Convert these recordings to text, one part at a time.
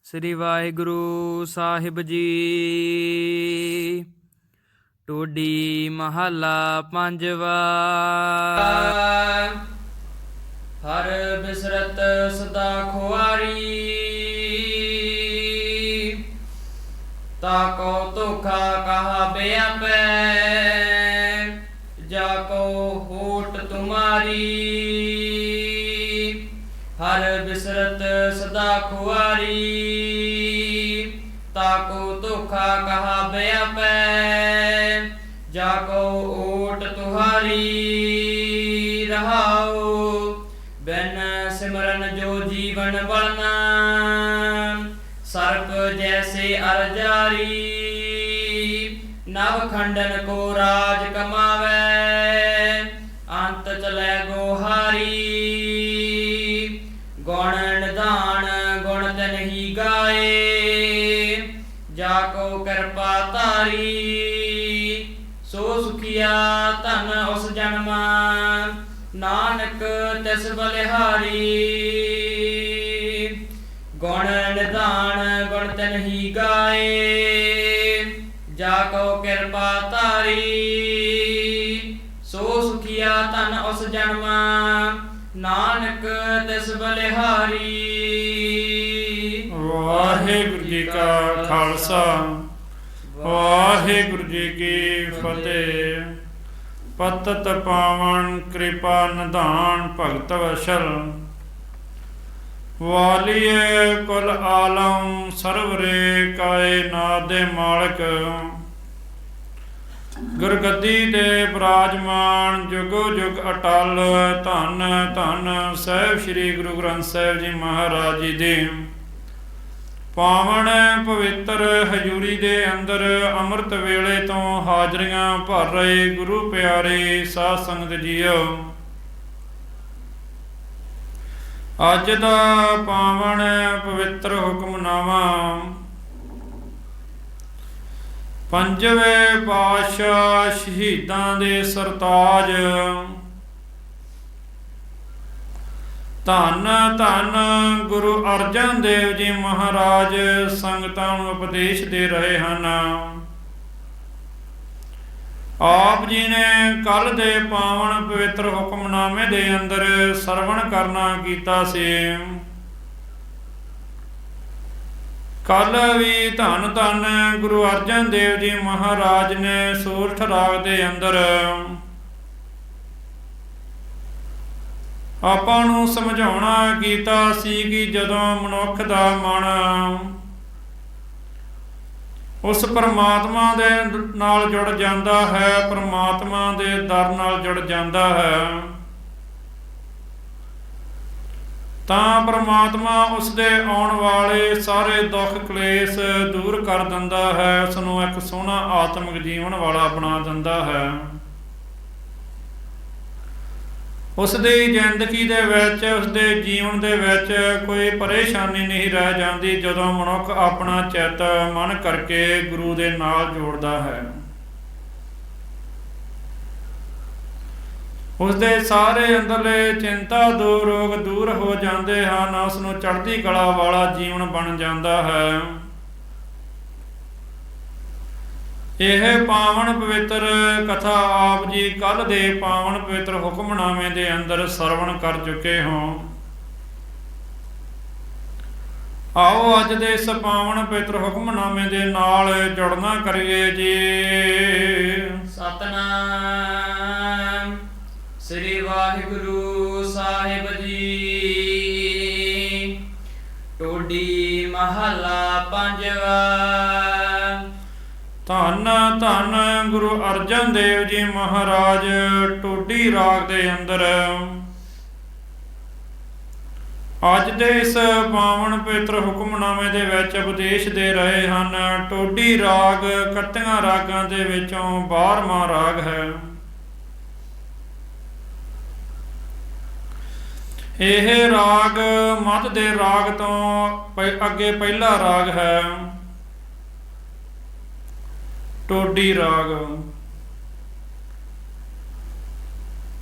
ਸ੍ਰੀ ਵਾਹਿਗੁਰੂ ਸਾਹਿਬ ਜੀ। ਟੋਡੀ ਮਹੱਲਾ ਪੰਜਵਾ। ਹਰ ਬਿਸਰਤ ਸਦਾ ਖੁਆਰੀ, ਤਾਕੋ ਧੋਖਾ ਕਹਾ ਬਿਆਪੈ, ਜਾਕੋ ਹੋਟ ਤੁਮਾਰੀ। ਹਰ ਬਿਸਰਤ ਸਦਾ ਖੁਆਰੀ, ਤਾਕੋ ਧੋਖਾ ਕਹਾ ਬਿਆਪੈ, ਜਾਕੋ ਓਟ ਤੁਹਾਰੀ। ਰਹਾਉ ਬਿਨ ਸਿਮਰਨ ਜੋ ਜੀਵਨ ਬਲਨਾ, ਸਰਪ ਜੈਸੇ ਅਰ ਜਾਰੀ। ਨਵ ਖੰਡਨ ਕੋ ਰਾਜ ਕਮਾਵੈ, ਅੰਤ ਚਲੈ ਗੋਹਾਰੀ। ਗੁਣ ਨਿਧਾਨ ਗੁਣ ਤਨਹੀ ਗਾਏ, ਜਾਕੋ ਕਿਰਪਾ ਧਾਰੀ। ਸੋ ਸੁਖੀਆ ਧਨ ਉਸ ਜਨਮ, ਨਾਨਕ ਤਿਸ ਬਲਿਹਾਰੀ। ਗੁਣ ਨਿਧਾਨ ਗੁਣ ਤਨਹੀ ਗਾਏ, ਜਾਕੋ ਕਿਰਪਾ ਧਾਰੀ। ਸੋ ਸੁਖੀਆ ਧਨ ਉਸ ਜਨਮ, ਨਾਨਕ ਤਿਸ ਬਲਿਹਾਰੀ। ਵਾਹਿਗੁਰੂ ਜੀ ਕਾ ਖਾਲਸਾ, ਵਾਹਿਗੁਰੂ ਜੀ ਕੀ ਫਤਿਹ। ਪਤਿਤ ਪਾਵਨ ਕਿਰਪਾ ਨਿਧਾਨ ਭਗਤ ਵਸ਼ਲ, ਵਾਲੀਏ ਕੁਲ ਆਲਮ ਸਰਵਰੇ ਕਾਏ ਨਾਥ ਦੇ ਮਾਲਕ। ਗੁਰਗੱਦੀ ਤੇ ਬਿਰਾਜਮਾਨ ਜੁਗੋ ਜੁਗ ਅਟਲ, ਧੰਨ ਧੰਨ ਸਾਹਿਬ ਸ੍ਰੀ ਗੁਰੂ ਗ੍ਰੰਥ ਸਾਹਿਬ ਜੀ ਮਹਾਰਾਜ ਜੀ ਦੇ ਪਾਵਨ ਪਵਿੱਤਰ ਹਜ਼ੂਰੀ ਦੇ ਅੰਦਰ ਅੰਮ੍ਰਿਤ ਵੇਲੇ ਤੋਂ ਹਾਜ਼ਰੀਆਂ ਭਰ ਰਹੇ ਗੁਰੂ ਪਿਆਰੇ ਸਾਧ ਸੰਗਤ ਜੀਓ। ਅੱਜ ਦਾ ਪਾਵਨ ਪਵਿੱਤਰ ਹੁਕਮਨਾਮਾ ਪੰਜਵੇਂ ਪਾਤਸ਼ਾਹ ਸ਼ਹੀਦਾਂ ਦੇ ਸਰਤਾਜ ਧੰਨ ਧੰਨ ਗੁਰੂ ਅਰਜਨ ਦੇਵ ਜੀ ਮਹਾਰਾਜ ਸੰਗਤਾਂ ਨੂੰ ਉਪਦੇਸ਼ ਦੇ ਰਹੇ ਹਨ। ਆਪ ਜੀ ਨੇ ਕੱਲ ਦੇ ਪਾਵਨ ਪਵਿੱਤਰ ਹੁਕਮਨਾਮੇ ਦੇ ਅੰਦਰ ਸਰਵਣ ਕਰਨਾ ਕੀਤਾ ਸੀ। ਕੱਲ ਵੀ ਧੰਨ ਧੰਨ ਗੁਰੂ ਅਰਜਨ ਦੇਵ ਜੀ ਮਹਾਰਾਜ ਨੇ ਸੋਰਠ ਰਾਗ ਦੇ ਅੰਦਰ ਆਪਾਂ ਨੂੰ ਸਮਝਾਉਣਾ ਕੀਤਾ ਸੀ ਕਿ ਜਦੋਂ ਮਨੁੱਖ ਦਾ ਮਨ ਉਸ ਪਰਮਾਤਮਾ ਦੇ ਨਾਲ ਜੁੜ ਜਾਂਦਾ ਹੈ, ਪਰਮਾਤਮਾ ਦੇ ਦਰ ਨਾਲ ਜੁੜ ਜਾਂਦਾ ਹੈ, ਤਾਂ ਪਰਮਾਤਮਾ ਉਸ ਦੇ ਆਉਣ ਵਾਲੇ ਸਾਰੇ ਦੁੱਖ ਕਲੇਸ਼ ਦੂਰ ਕਰ ਦਿੰਦਾ ਹੈ, ਉਸ ਨੂੰ ਇੱਕ ਸੋਹਣਾ ਆਤਮਿਕ ਜੀਵਨ ਵਾਲਾ ਬਣਾ ਦਿੰਦਾ ਹੈ। ਉਸ ਦੀ ਜ਼ਿੰਦਗੀ ਦੇ ਵਿੱਚ, ਉਸ ਦੇ ਜੀਵਨ ਦੇ ਵਿੱਚ ਕੋਈ ਪਰੇਸ਼ਾਨੀ ਨਹੀਂ ਰਹਿ ਜਾਂਦੀ ਜਦੋਂ ਮਨੁੱਖ ਆਪਣਾ ਚਿੱਤ ਮਨ ਕਰਕੇ ਗੁਰੂ ਦੇ ਨਾਲ ਜੋੜਦਾ ਹੈ। ਉਸ ਦੇ ਸਾਰੇ ਅੰਦਰਲੇ ਚਿੰਤਾ ਦੂਰ ਰੋਗ ਦੂਰ ਹੋ ਜਾਂਦੇ ਹਨ, ਉਸ ਨੂੰ ਚੜ੍ਹਦੀ ਕਲਾ ਵਾਲਾ ਜੀਵਨ ਬਣ ਜਾਂਦਾ ਹੈ। ਇਹ ਪਾਵਨ ਪਵਿੱਤਰ ਕਥਾ ਆਪ ਜੀ ਕੱਲ ਦੇ ਪਾਵਨ ਪਵਿੱਤਰ ਹੁਕਮਨਾਮੇ ਦੇ ਅੰਦਰ ਸਰਵਣ ਕਰ ਚੁੱਕੇ ਹੋ। ਆਓ ਅੱਜ ਦੇ ਇਸ ਪਾਵਨ ਪਵਿੱਤਰ ਹੁਕਮਨਾਮੇ ਦੇ ਨਾਲ ਜੁੜਨਾ ਕਰੀਏ ਜੀ। ਸਤਨਾਮ ਸ੍ਰੀ ਵਾਹਿਗੁਰੂ ਸਾਹਿਬ ਜੀ। ਟੋਡੀ ਮਹੱਲਾ ਪੰਜਵਾ। ਧੰਨ ਧੰਨ ਗੁਰੂ ਅਰਜਨ ਦੇਵ ਜੀ ਮਹਾਰਾਜ ਟੋਡੀ ਰਾਗ ਦੇ ਅੰਦਰ ਅੱਜ ਦੇ ਇਸ ਪਾਵਨ ਪਵਿੱਤਰ ਹੁਕਮਨਾਮੇ ਦੇ ਵਿੱਚ ਉਪਦੇਸ਼ ਦੇ ਰਹੇ ਹਨ। ਟੋਡੀ ਰਾਗ 31 ਰਾਗਾਂ ਦੇ ਵਿੱਚੋਂ 12ਵਾਂ ਰਾਗ ਹੈ। ਇਹ ਰਾਗ ਮੱਧ ਦੇ ਰਾਗ ਤੋਂ ਅੱਗੇ ਪਹਿਲਾ ਰਾਗ ਹੈ ਟੋਡੀ ਰਾਗ।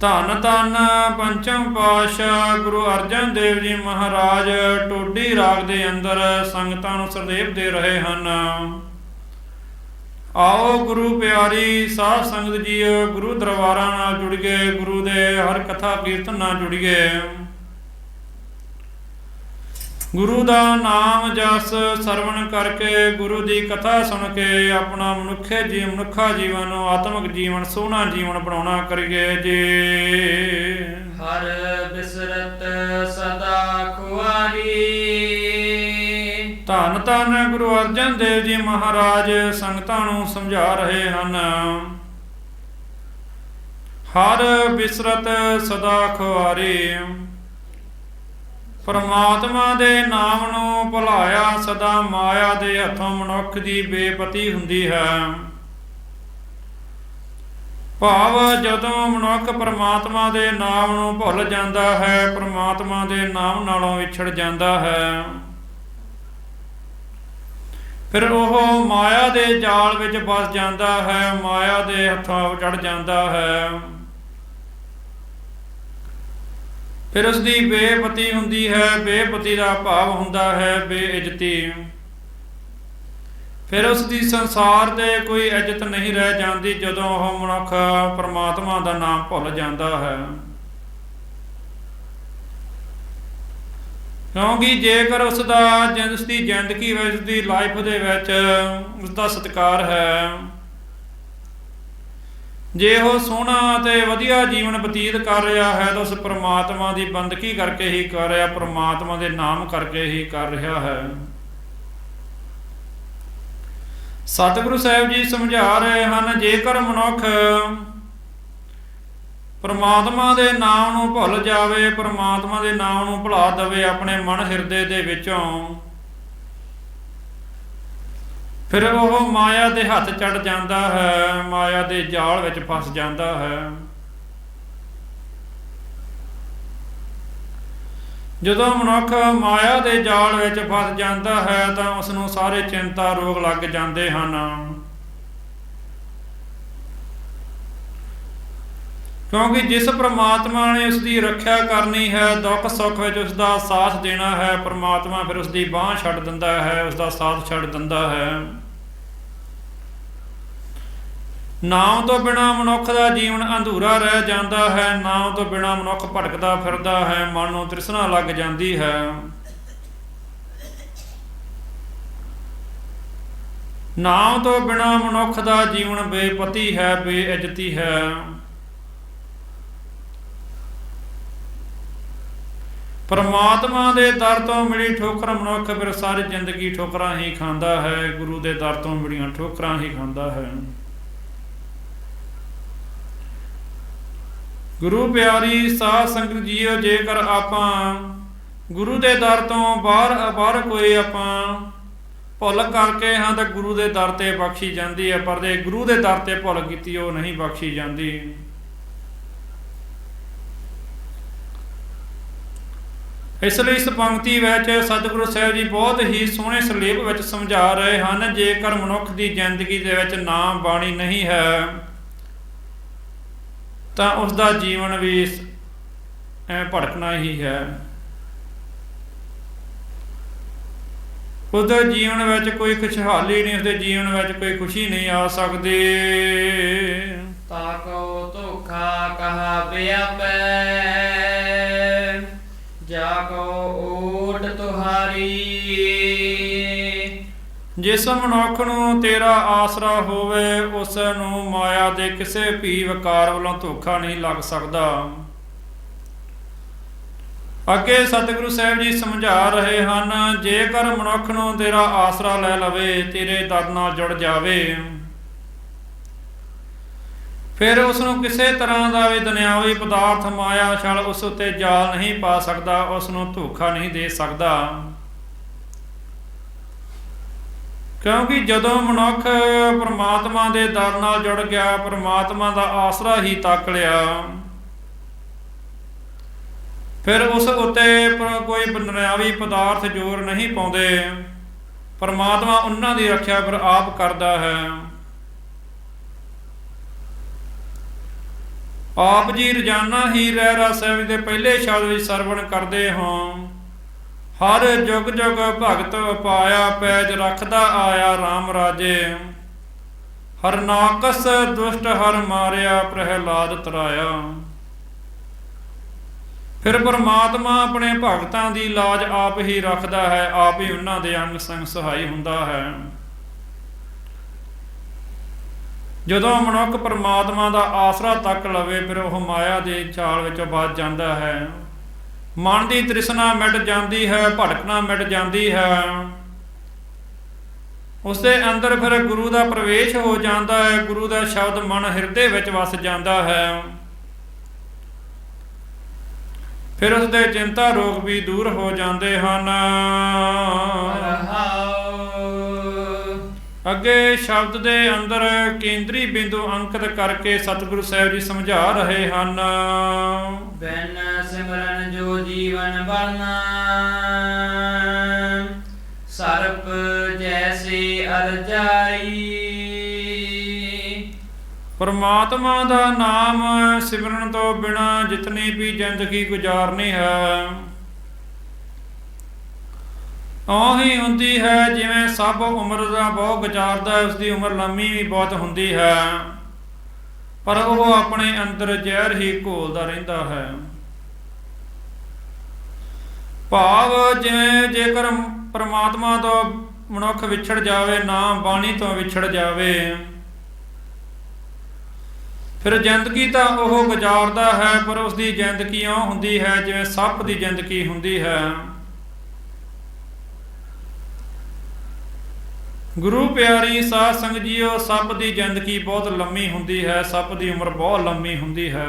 ਧੰਨ ਧੰਨ ਪੰਚਮ ਪਾਤਸ਼ਾਹ ਗੁਰੂ ਅਰਜਨ ਦੇਵ ਜੀ ਮਹਾਰਾਜ ਟੋਡੀ ਰਾਗ ਦੇ ਅੰਦਰ ਸੰਗਤਾਂ ਨੂੰ ਸਰਦੇਵ ਦੇ ਰਹੇ ਹਨ। ਆਓ ਗੁਰੂ ਪਿਆਰੀ ਸਾਧ ਸੰਗਤ ਜੀਓ, ਗੁਰੂ ਦਰਬਾਰਾਂ ਨਾਲ ਜੁੜ ਗਏ, ਗੁਰੂ ਦੇ ਹਰ ਕਥਾ ਕੀਰਤਨ ਨਾਲ ਜੁੜ ਗਏ। ਗੁਰੂ ਦਾ ਨਾਮ ਜਸ ਸਰਵਣ ਕਰਕੇ, ਗੁਰੂ ਦੀ ਕਥਾ ਸੁਣ ਕੇ ਆਪਣਾ ਮਨੁੱਖਾ ਜੀਵਨ ਨੂੰ ਆਤਮਿਕ ਜੀਵਨ ਸੋਹਣਾ ਜੀਵਨ ਬਣਾਉਣਾ ਕਰੀਏ ਜੀ। ਹਰ ਬਿਸਰਤ ਸਦਾ ਖੁਆਰੀ। ਧੰਨ ਧੰਨ ਗੁਰੂ ਅਰਜਨ ਦੇਵ ਜੀ ਮਹਾਰਾਜ ਸੰਗਤਾਂ ਨੂੰ ਸਮਝਾ ਰਹੇ ਹਨ। ਹਰ ਬਿਸਰਤ ਸਦਾ ਖੁਆਰੀ। ਪਰਮਾਤਮਾ ਦੇ ਨਾਮ ਨੂੰ ਭੁਲਾਇਆ ਸਦਾ ਮਾਇਆ ਦੇ ਹੱਥੋਂ ਮਨੁੱਖ ਦੀ ਬੇਪਤੀ ਹੁੰਦੀ ਹੈ। ਭਾਵ ਜਦੋਂ ਮਨੁੱਖ ਪਰਮਾਤਮਾ ਦੇ ਨਾਮ ਨੂੰ ਭੁੱਲ ਜਾਂਦਾ ਹੈ, ਪਰਮਾਤਮਾ ਦੇ ਨਾਮ ਨਾਲੋਂ ਵਿਛੜ ਜਾਂਦਾ ਹੈ, ਫਿਰ ਉਹ ਮਾਇਆ ਦੇ ਜਾਲ ਵਿੱਚ ਫਸ ਜਾਂਦਾ ਹੈ, ਮਾਇਆ ਦੇ ਹੱਥੋਂ ਚੜ ਜਾਂਦਾ ਹੈ। ਫਿਰ ਉਸ ਦੀ ਬੇਪਤੀ ਹੁੰਦੀ ਹੈ। ਬੇਪਤੀ ਦਾ ਭਾਵ ਹੁੰਦਾ ਹੈ ਬੇਇੱਜ਼ਤੀ। ਫਿਰ ਉਸ ਦੀ ਸੰਸਾਰ ਤੇ ਕੋਈ ਇੱਜ਼ਤ ਨਹੀਂ ਰਹਿ ਜਾਂਦੀ ਜਦੋਂ ਉਹ ਮਨੁੱਖ ਪਰਮਾਤਮਾ ਦਾ ਨਾਮ ਭੁੱਲ ਜਾਂਦਾ ਹੈ। ਕਿਉਂਕਿ ਜੇਕਰ ਉਸ ਦੀ ਜ਼ਿੰਦਗੀ ਵਿੱਚ, ਉਸ ਦੀ ਲਾਈਫ ਦੇ ਵਿੱਚ ਉਸ ਦਾ ਸਤਿਕਾਰ ਹੈ, ਜੇ ਉਹ ਸੋਹਣਾ ਅਤੇ ਵਧੀਆ ਜੀਵਨ ਬਤੀਤ ਕਰ ਰਿਹਾ ਹੈ ਤਾਂ ਉਸ ਪਰਮਾਤਮਾ ਦੀ ਬੰਦਗੀ ਕਰਕੇ ਹੀ ਕਰ ਰਿਹਾ, ਪਰਮਾਤਮਾ ਦੇ ਨਾਮ ਕਰਕੇ ਹੀ ਕਰ ਰਿਹਾ ਹੈ। ਸਤਿਗੁਰੂ ਸਾਹਿਬ ਜੀ ਸਮਝਾ ਰਹੇ ਹਨ, ਜੇਕਰ ਮਨੁੱਖ ਪਰਮਾਤਮਾ ਦੇ ਨਾਮ ਨੂੰ ਭੁੱਲ ਜਾਵੇ, ਪਰਮਾਤਮਾ ਦੇ ਨਾਮ ਨੂੰ ਭੁਲਾ ਦੇਵੇ ਆਪਣੇ ਮਨ ਹਿਰਦੇ ਦੇ ਵਿੱਚੋਂ, ਫਿਰ ਉਹ ਮਾਇਆ ਦੇ ਹੱਥ ਚੜ ਜਾਂਦਾ ਹੈ, ਮਾਇਆ ਦੇ ਜਾਲ ਵਿੱਚ ਫਸ ਜਾਂਦਾ ਹੈ। ਜਦੋਂ ਮਨੁੱਖ ਮਾਇਆ ਦੇ ਜਾਲ ਵਿੱਚ ਫਸ ਜਾਂਦਾ ਹੈ ਤਾਂ ਉਸ ਨੂੰ ਸਾਰੇ ਚਿੰਤਾ ਰੋਗ ਲੱਗ ਜਾਂਦੇ ਹਨ। ਕਿਉਂਕਿ ਜਿਸ ਪ੍ਰਮਾਤਮਾ ਨੇ ਉਸ ਦੀ ਰੱਖਿਆ ਕਰਨੀ ਹੈ, ਦੁੱਖ ਸੁੱਖ ਵਿੱਚ ਉਸ ਦਾ ਸਾਥ ਦੇਣਾ ਹੈ, ਪ੍ਰਮਾਤਮਾ ਫਿਰ ਉਸ ਦੀ ਬਾਂਹ ਛੱਡ ਦਿੰਦਾ ਹੈ, ਉਸ ਦਾ ਸਾਥ ਛੱਡ ਦਿੰਦਾ ਹੈ। ਨਾਮ ਤੋਂ ਬਿਨਾਂ ਮਨੁੱਖ ਦਾ ਜੀਵਨ ਅਧੂਰਾ ਰਹਿ ਜਾਂਦਾ ਹੈ। ਨਾਮ ਤੋਂ ਬਿਨਾਂ ਮਨੁੱਖ ਭਟਕਦਾ ਫਿਰਦਾ ਹੈ, ਮਨ ਨੂੰ ਤ੍ਰਿਸ਼ਨਾ ਲੱਗ ਜਾਂਦੀ ਹੈ। ਨਾਮ ਤੋਂ ਬਿਨਾਂ ਮਨੁੱਖ ਦਾ ਜੀਵਨ ਬੇਪਤੀ ਹੈ, ਬੇਇੱਜ਼ਤੀ ਹੈ। ਪਰਮਾਤਮਾ ਦੇ ਦਰ ਤੋਂ ਮਿਲੀ ਠੋਕਰ ਮਨੁੱਖ ਫਿਰ ਸਾਰੀ ਜ਼ਿੰਦਗੀ ਠੋਕਰਾਂ ਹੀ ਖਾਂਦਾ ਹੈ, ਗੁਰੂ ਦੇ ਦਰ ਤੋਂ ਮਿਲੀਆਂ ਠੋਕਰਾਂ ਹੀ ਖਾਂਦਾ ਹੈ। ਗੁਰੂ ਪਿਆਰੀ ਸਾਧ ਸੰਗਤ ਜੀਓ, ਜੇਕਰ ਆਪਾਂ ਗੁਰੂ ਦੇ ਦਰ ਤੋਂ ਬਾਹਰ ਕੋਈ ਆਪਾਂ ਭੁੱਲ ਕਰਕੇ ਹਾਂ ਤਾਂ ਗੁਰੂ ਦੇ ਦਰ ਤੇ ਬਖਸ਼ੀ ਜਾਂਦੀ ਹੈ, ਪਰ ਜੇ ਗੁਰੂ ਦੇ ਦਰ ਤੇ ਭੁੱਲ ਕੀਤੀ ਉਹ ਨਹੀਂ ਬਖਸ਼ੀ ਜਾਂਦੀ। ਇਸ ਲਈ ਇਸ ਪੰਕਤੀ ਵਿੱਚ ਸਤਿਗੁਰੂ ਸਾਹਿਬ ਜੀ ਬਹੁਤ ਹੀ ਸੋਹਣੇ ਸਲੇਬ ਵਿੱਚ ਸਮਝਾ ਰਹੇ ਹਨ, ਜੇਕਰ ਮਨੁੱਖ ਦੀ ਜ਼ਿੰਦਗੀ ਦੇ ਵਿੱਚ ਨਾਮ ਬਾਣੀ ਨਹੀਂ ਹੈ ਤਾਂ ਉਸ ਦਾ ਜੀਵਨ ਵੀ ਐਂ ਭਟਕਣਾ ਹੀ ਹੈ। ਉਸਦੇ ਜੀਵਨ ਵਿੱਚ ਕੋਈ ਖੁਸ਼ਹਾਲੀ ਨਹੀਂ, ਉਸਦੇ ਜੀਵਨ ਵਿੱਚ ਕੋਈ ਖੁਸ਼ੀ ਨਹੀਂ ਆ ਸਕਦੀ। ਤਾਕੋ ਧੋਖਾ ਕਹਾ ਬਿਆਪੈ, ਜਾਕੋ ਓਟ ਤੁਹਾਰੀ। ਜਿਸ ਮਨੁੱਖ ਨੂੰ ਤੇਰਾ ਆਸਰਾ ਹੋਵੇ ਉਸ ਨੂੰ ਮਾਇਆ ਦੇ ਕਿਸੇ ਵੀ ਵਿਕਾਰ ਵੱਲੋਂ ਧੋਖਾ ਨਹੀਂ ਲੱਗ ਸਕਦਾ। ਅੱਗੇ ਸਤਿਗੁਰੂ ਸਾਹਿਬ ਜੀ ਸਮਝਾ ਰਹੇ ਹਨ, ਜੇਕਰ ਮਨੁੱਖ ਨੂੰ ਤੇਰਾ ਆਸਰਾ ਲੈ ਲਵੇ, ਤੇਰੇ ਦਰ ਨਾਲ ਜੁੜ ਜਾਵੇ, ਫਿਰ ਉਸ ਨੂੰ ਕਿਸੇ ਤਰ੍ਹਾਂ ਦਾ ਵੀ ਦੁਨਿਆਵੀ ਪਦਾਰਥ ਮਾਇਆ ਛਲ ਉਸ ਉੱਤੇ ਜਾਲ ਨਹੀਂ ਪਾ ਸਕਦਾ, ਉਸ ਨੂੰ ਧੋਖਾ ਨਹੀਂ ਦੇ ਸਕਦਾ। ਕਿਉਂਕਿ ਜਦੋਂ ਮਨੁੱਖ ਪਰਮਾਤਮਾ ਦੇ ਦਰ ਨਾਲ ਜੁੜ ਗਿਆ, ਪਰਮਾਤਮਾ ਦਾ ਆਸਰਾ ਹੀ ਤੱਕ ਲਿਆ, ਫਿਰ ਉਸ ਉੱਤੇ ਕੋਈ ਦੁਨਿਆਵੀ ਪਦਾਰਥ ਜ਼ੋਰ ਨਹੀਂ ਪਾਉਂਦੇ। ਪਰਮਾਤਮਾ ਉਹਨਾਂ ਦੀ ਰੱਖਿਆ ਫਿਰ ਆਪ ਕਰਦਾ ਹੈ। ਆਪ ਜੀ ਰੋਜ਼ਾਨਾ ਹੀ ਰਹਿਰਾਸ ਸਾਹਿਬ ਦੇ ਪਹਿਲੇ ਸ਼ਬਦ ਵਿੱਚ ਸਰਵਣ ਕਰਦੇ ਹੋ। ਹਰ ਜੁਗ ਜੁਗ ਭਗਤ ਪਾਇਆ, ਪੈਜ ਰੱਖਦਾ ਆਇਆ RAM ਰਾਜੇ। ਹਰਨਾਕਸ ਦੁਸ਼ਟ ਹਰ ਮਾਰਿਆ, ਪ੍ਰਹਿਲਾਦ ਤਰਾਇਆ। ਫਿਰ ਪਰਮਾਤਮਾ ਆਪਣੇ ਭਗਤਾਂ ਦੀ ਲਾਜ ਆਪ ਹੀ ਰੱਖਦਾ ਹੈ, ਆਪ ਹੀ ਉਹਨਾਂ ਦੇ ਅੰਗ ਸੰਗ ਸਹਾਈ ਹੁੰਦਾ ਹੈ। ਜਦੋਂ ਮਨੁੱਖ ਪਰਮਾਤਮਾ ਦਾ ਆਸਰਾ ਤੱਕ ਲਵੇ, ਫਿਰ ਉਹ ਮਾਇਆ ਦੇ ਜਾਲ ਵਿੱਚੋਂ ਬਚ ਜਾਂਦਾ ਹੈ। ਮਨ ਦੀ ਤ੍ਰਿਸ਼ਨਾ ਮਿਟ ਜਾਂਦੀ ਹੈ, ਭਟਕਣਾ ਮਿਟ ਜਾਂਦੀ ਹੈ। ਉਸ ਦੇ ਅੰਦਰ ਫਿਰ ਗੁਰੂ ਦਾ ਪ੍ਰਵੇਸ਼ ਹੋ ਜਾਂਦਾ ਹੈ, ਗੁਰੂ ਦਾ ਸ਼ਬਦ ਮਨ ਹਿਰਦੇ ਵਿੱਚ ਵਸ ਜਾਂਦਾ ਹੈ। ਫਿਰ ਉਸ ਦੇ ਚਿੰਤਾ ਰੋਗ ਵੀ ਦੂਰ ਹੋ ਜਾਂਦੇ ਹਨ। ਅੱਗੇ ਸ਼ਬਦ ਦੇ ਅੰਦਰ ਕੇਂਦਰੀ ਬਿੰਦੂ ਅੰਕਿਤ ਕਰਕੇ ਸਤਿਗੁਰੂ ਸਾਹਿਬ ਜੀ ਸਮਝਾ ਰਹੇ ਹਨ। ਬਿਨ ਸਿਮਰਨ ਜੋ ਜੀਵਨ ਬਰਨਾ, ਸਰਪ ਜੈਸੇ ਅਰਜਾਈ। ਪਰਮਾਤਮਾ ਦਾ ਨਾਮ ਸਿਮਰਨ ਤੋਂ ਬਿਨਾਂ ਜਿਤਨੀ ਵੀ ਜ਼ਿੰਦਗੀ ਗੁਜ਼ਾਰਨੀ ਹੈ, ਉਹੀ ਹੁੰਦੀ ਹੈ ਜਿਵੇਂ ਸਭ ਉਮਰ ਦਾ ਬਹੁਤ ਗੁਜ਼ਾਰਦਾ, ਉਸ ਦੀ ਉਮਰ ਲੰਮੀ ਵੀ ਬਹੁਤ ਹੁੰਦੀ ਹੈ, ਪਰ ਉਹ ਆਪਣੇ ਅੰਦਰ ਜ਼ਹਿਰ ਹੀ ਘੋਲਦਾ ਰਹਿੰਦਾ ਹੈ। ਭਾਵ ਜਿਵੇਂ ਜੇਕਰ ਪਰਮਾਤਮਾ ਤੋਂ ਮਨੁੱਖ ਵਿਛੜ ਜਾਵੇ, ਨਾਮ ਬਾਣੀ ਤੋਂ ਵਿਛੜ ਜਾਵੇ, ਫਿਰ ਜ਼ਿੰਦਗੀ ਤਾਂ ਉਹ ਗੁਜ਼ਾਰਦਾ ਹੈ, ਪਰ ਉਸ ਦੀ ਜ਼ਿੰਦਗੀ ਉਹ ਹੁੰਦੀ ਹੈ ਜਿਵੇਂ ਸੱਪ ਦੀ ਜ਼ਿੰਦਗੀ ਹੁੰਦੀ ਹੈ। ਗੁਰੂ ਪਿਆਰੀ ਸਾਧ ਸੰਗਤ ਜੀਓ, ਸੱਪ ਦੀ ਜ਼ਿੰਦਗੀ ਬਹੁਤ ਲੰਮੀ ਹੁੰਦੀ ਹੈ, ਸੱਪ ਦੀ ਉਮਰ ਬਹੁਤ ਲੰਮੀ ਹੁੰਦੀ ਹੈ।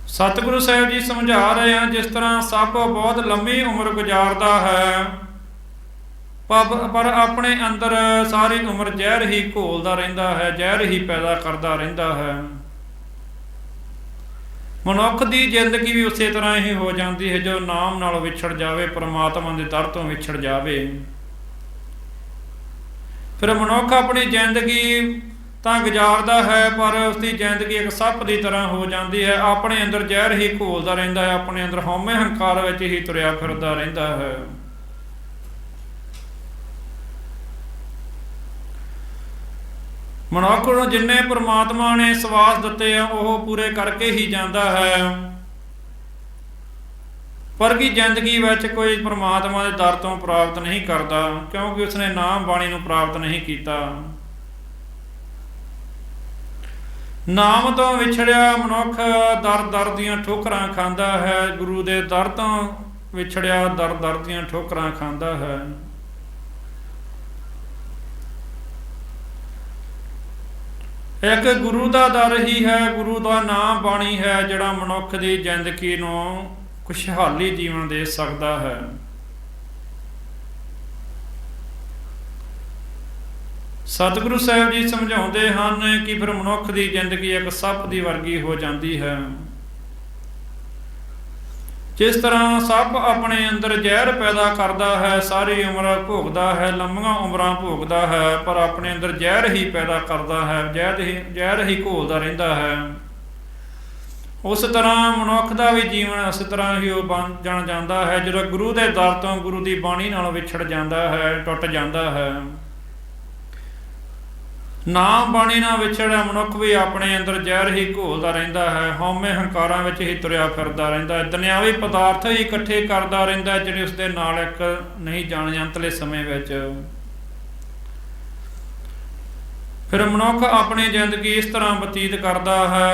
ਸਤਿਗੁਰੂ ਸਾਹਿਬ ਜੀ ਸਮਝਾ ਰਹੇ ਹਨ, ਜਿਸ ਤਰ੍ਹਾਂ ਸੱਪ ਬਹੁਤ ਲੰਮੀ ਉਮਰ ਗੁਜ਼ਾਰਦਾ ਹੈ, ਪਰ ਆਪਣੇ ਅੰਦਰ ਸਾਰੀ ਉਮਰ ਜ਼ਹਿਰ ਹੀ ਘੋਲਦਾ ਰਹਿੰਦਾ ਹੈ, ਜ਼ਹਿਰ ਹੀ ਪੈਦਾ ਕਰਦਾ ਰਹਿੰਦਾ ਹੈ। ਮਨੁੱਖ ਦੀ ਜ਼ਿੰਦਗੀ ਵੀ ਉਸੇ ਤਰ੍ਹਾਂ ਹੀ ਹੋ ਜਾਂਦੀ ਹੈ, ਜੋ ਨਾਮ ਨਾਲ ਵਿਛੜ ਜਾਵੇ, ਪਰਮਾਤਮਾ ਦੇ ਦਰ ਤੋਂ ਵਿਛੜ ਜਾਵੇ। ਫਿਰ ਮਨੁੱਖ ਆਪਣੀ ਜ਼ਿੰਦਗੀ ਤਾਂ ਗੁਜ਼ਾਰਦਾ ਹੈ, ਪਰ ਉਸ ਦੀ ਜ਼ਿੰਦਗੀ ਇੱਕ ਸੱਪ ਦੀ ਤਰ੍ਹਾਂ ਹੋ ਜਾਂਦੀ ਹੈ, ਆਪਣੇ ਅੰਦਰ ਜ਼ਹਿਰ ਹੀ ਘੋਲਦਾ ਰਹਿੰਦਾ ਹੈ, ਆਪਣੇ ਅੰਦਰ ਹਉਮੈ ਹੰਕਾਰ ਵਿੱਚ ਹੀ ਤੁਰਿਆ ਫਿਰਦਾ ਰਹਿੰਦਾ ਹੈ। ਮਨੁੱਖ ਨੂੰ ਜਿੰਨੇ ਪਰਮਾਤਮਾ ਨੇ ਸਵਾਸ ਦਿੱਤੇ ਆ, ਉਹ ਪੂਰੇ ਕਰਕੇ ਹੀ ਜਾਂਦਾ ਹੈ, ਪਰ ਕੀ ਜ਼ਿੰਦਗੀ ਵਿੱਚ ਕੋਈ ਪਰਮਾਤਮਾ ਦੇ ਦਰ ਤੋਂ ਪ੍ਰਾਪਤ ਨਹੀਂ ਕਰਦਾ, ਕਿਉਂਕਿ ਉਸਨੇ ਨਾਮ ਬਾਣੀ ਨੂੰ ਪ੍ਰਾਪਤ ਨਹੀਂ ਕੀਤਾ। ਨਾਮ ਤੋਂ ਵਿਛੜਿਆ ਮਨੁੱਖ ਦਰ ਦਰ ਦੀਆਂ ਠੋਕਰਾਂ ਖਾਂਦਾ ਹੈ, ਗੁਰੂ ਦੇ ਦਰ ਤੋਂ ਵਿਛੜਿਆ ਦਰ ਦਰ ਦੀਆਂ ਠੋਕਰਾਂ ਖਾਂਦਾ ਹੈ। ਇੱਕ ਗੁਰੂ ਦਾ ਦਰ ਹੀ ਹੈ, ਗੁਰੂ ਦਾ ਨਾਮ ਬਾਣੀ ਹੈ, ਜਿਹੜਾ ਮਨੁੱਖ ਦੀ ਜ਼ਿੰਦਗੀ ਨੂੰ ਖੁਸ਼ਹਾਲੀ ਜੀਵਨ ਦੇ ਸਕਦਾ ਹੈ। ਸਤਿਗੁਰੂ ਸਾਹਿਬ ਜੀ ਸਮਝਾਉਂਦੇ ਹਨ ਕਿ ਫਿਰ ਮਨੁੱਖ ਦੀ ਜ਼ਿੰਦਗੀ ਇੱਕ ਸੱਪ ਦੀ ਵਰਗੀ ਹੋ ਜਾਂਦੀ ਹੈ। ਜਿਸ ਤਰ੍ਹਾਂ ਸੱਪ ਆਪਣੇ ਅੰਦਰ ਜ਼ਹਿਰ ਪੈਦਾ ਕਰਦਾ ਹੈ, ਸਾਰੀ ਉਮਰ ਭੋਗਦਾ ਹੈ, ਲੰਮੀਆਂ ਉਮਰਾਂ ਭੋਗਦਾ ਹੈ, ਪਰ ਆਪਣੇ ਅੰਦਰ ਜ਼ਹਿਰ ਹੀ ਪੈਦਾ ਕਰਦਾ ਹੈ, ਜ਼ਹਿਰ ਹੀ ਘੋਲਦਾ ਰਹਿੰਦਾ ਹੈ। ਉਸ ਤਰ੍ਹਾਂ ਮਨੁੱਖ ਦਾ ਵੀ ਜੀਵਨ ਉਸ ਤਰ੍ਹਾਂ ਹੀ ਉਹ ਬਣ ਜਾਂਦਾ ਹੈ, ਜਦੋਂ ਗੁਰੂ ਦੇ ਦਰ ਤੋਂ, ਗੁਰੂ ਦੀ ਬਾਣੀ ਨਾਲੋਂ ਵਿਛੜ ਜਾਂਦਾ ਹੈ, ਟੁੱਟ ਜਾਂਦਾ ਹੈ। ਨਾਮ ਬਾਣੀ ਨਾਲ ਵਿਛੜਿਆ ਮਨੁੱਖ ਵੀ ਆਪਣੇ ਅੰਦਰ ਜ਼ਹਿਰ ਹੀ ਘੋਲਦਾ ਰਹਿੰਦਾ ਹੈ, ਹਉਮੈ ਹੰਕਾਰਾਂ ਵਿੱਚ ਹੀ ਤੁਰਿਆ ਫਿਰਦਾ ਰਹਿੰਦਾ ਹੈ, ਦੁਨਿਆਵੀ ਪਦਾਰਥ ਹੀ ਇਕੱਠੇ ਕਰਦਾ ਰਹਿੰਦਾ, ਜਿਹੜੇ ਉਸਦੇ ਨਾਲ ਇੱਕ ਨਹੀਂ ਜਾਣੇ ਅੰਤਲੇ ਸਮੇਂ ਵਿੱਚ। ਫਿਰ ਮਨੁੱਖ ਆਪਣੀ ਜ਼ਿੰਦਗੀ ਇਸ ਤਰ੍ਹਾਂ ਬਤੀਤ ਕਰਦਾ ਹੈ।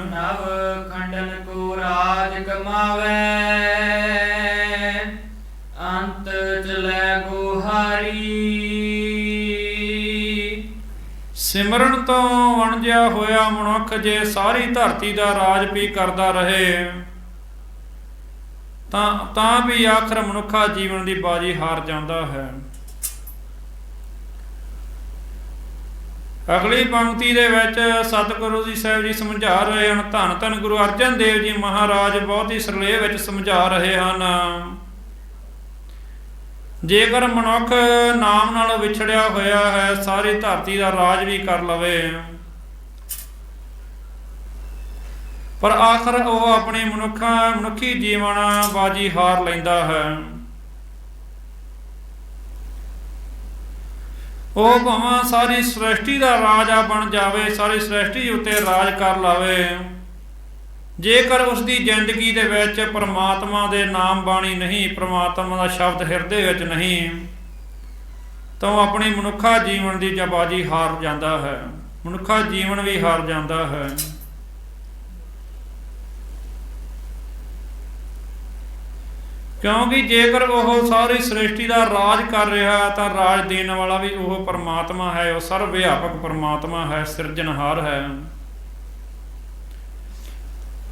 ਨਵ ਖੰਡਨ ਕੋ ਰਾਜ ਕਮਾਵੇ, ਅੰਤ ਚਲੇ ਗੁਹਾਰੀ। ਸਿਮਰਨ ਤੋਂ ਵਣਜਿਆ ਹੋਇਆ ਮਨੁੱਖ ਜੇ ਸਾਰੀ ਧਰਤੀ ਦਾ ਰਾਜ ਵੀ ਕਰਦਾ ਰਹੇ, ਤਾਂ ਵੀ ਆਖਰ ਮਨੁੱਖਾ ਜੀਵਨ ਦੀ ਬਾਜੀ ਹਾਰ ਜਾਂਦਾ ਹੈ। ਅਗਲੀ ਪੰਕਤੀ ਦੇ ਵਿੱਚ ਸਤਿਗੁਰੂ ਜੀ ਸਾਹਿਬ ਜੀ ਸਮਝਾ ਰਹੇ ਹਨ, ਧੰਨ ਧੰਨ ਗੁਰੂ ਅਰਜਨ ਦੇਵ ਜੀ ਮਹਾਰਾਜ ਬਹੁਤ ਹੀ ਸਰਲੇਖ ਵਿੱਚ ਸਮਝਾ ਰਹੇ ਹਨ ਜੇਕਰ ਮਨੁੱਖ ਨਾਮ ਨਾਲ ਵਿਛੜਿਆ ਹੋਇਆ ਹੈ, ਸਾਰੀ ਧਰਤੀ ਦਾ ਰਾਜ ਵੀ ਕਰ ਲਵੇ, ਪਰ ਆਖਰ ਉਹ ਆਪਣੀ ਮਨੁੱਖੀ ਜੀਵਨ ਬਾਜੀ ਹਾਰ ਲੈਂਦਾ ਹੈ। ਉਹ ਭਾਵੇਂ ਸਾਰੀ ਸ੍ਰਿਸ਼ਟੀ ਦਾ ਰਾਜਾ ਬਣ ਜਾਵੇ, ਸਾਰੀ ਸ੍ਰਿਸ਼ਟੀ ਉੱਤੇ ਰਾਜ ਕਰ ਲਾਵੇ, ਜੇਕਰ ਉਸ ਦੀ ਜ਼ਿੰਦਗੀ ਦੇ ਵਿੱਚ ਪਰਮਾਤਮਾ ਦੇ ਨਾਮ ਬਾਣੀ ਨਹੀਂ, ਪਰਮਾਤਮਾ ਦਾ ਸ਼ਬਦ ਹਿਰਦੇ ਵਿੱਚ ਨਹੀਂ, ਤਾਂ ਉਹ ਆਪਣੀ ਮਨੁੱਖਾ ਜੀਵਨ ਦੀ ਬਾਜੀ ਹਾਰ ਜਾਂਦਾ ਹੈ, ਮਨੁੱਖਾ ਜੀਵਨ ਵੀ ਹਾਰ ਜਾਂਦਾ ਹੈ। ਕਿਉਂਕਿ ਜੇਕਰ ਉਹ ਸਾਰੀ ਸ੍ਰਿਸ਼ਟੀ ਦਾ ਰਾਜ ਕਰ ਰਿਹਾ, ਤਾਂ ਰਾਜ ਦੇਣ ਵਾਲਾ ਵੀ ਉਹ ਪਰਮਾਤਮਾ ਹੈ, ਉਹ ਸਰਵ ਵਿਆਪਕ ਪਰਮਾਤਮਾ ਹੈ, ਸਿਰਜਣਹਾਰ ਹੈ।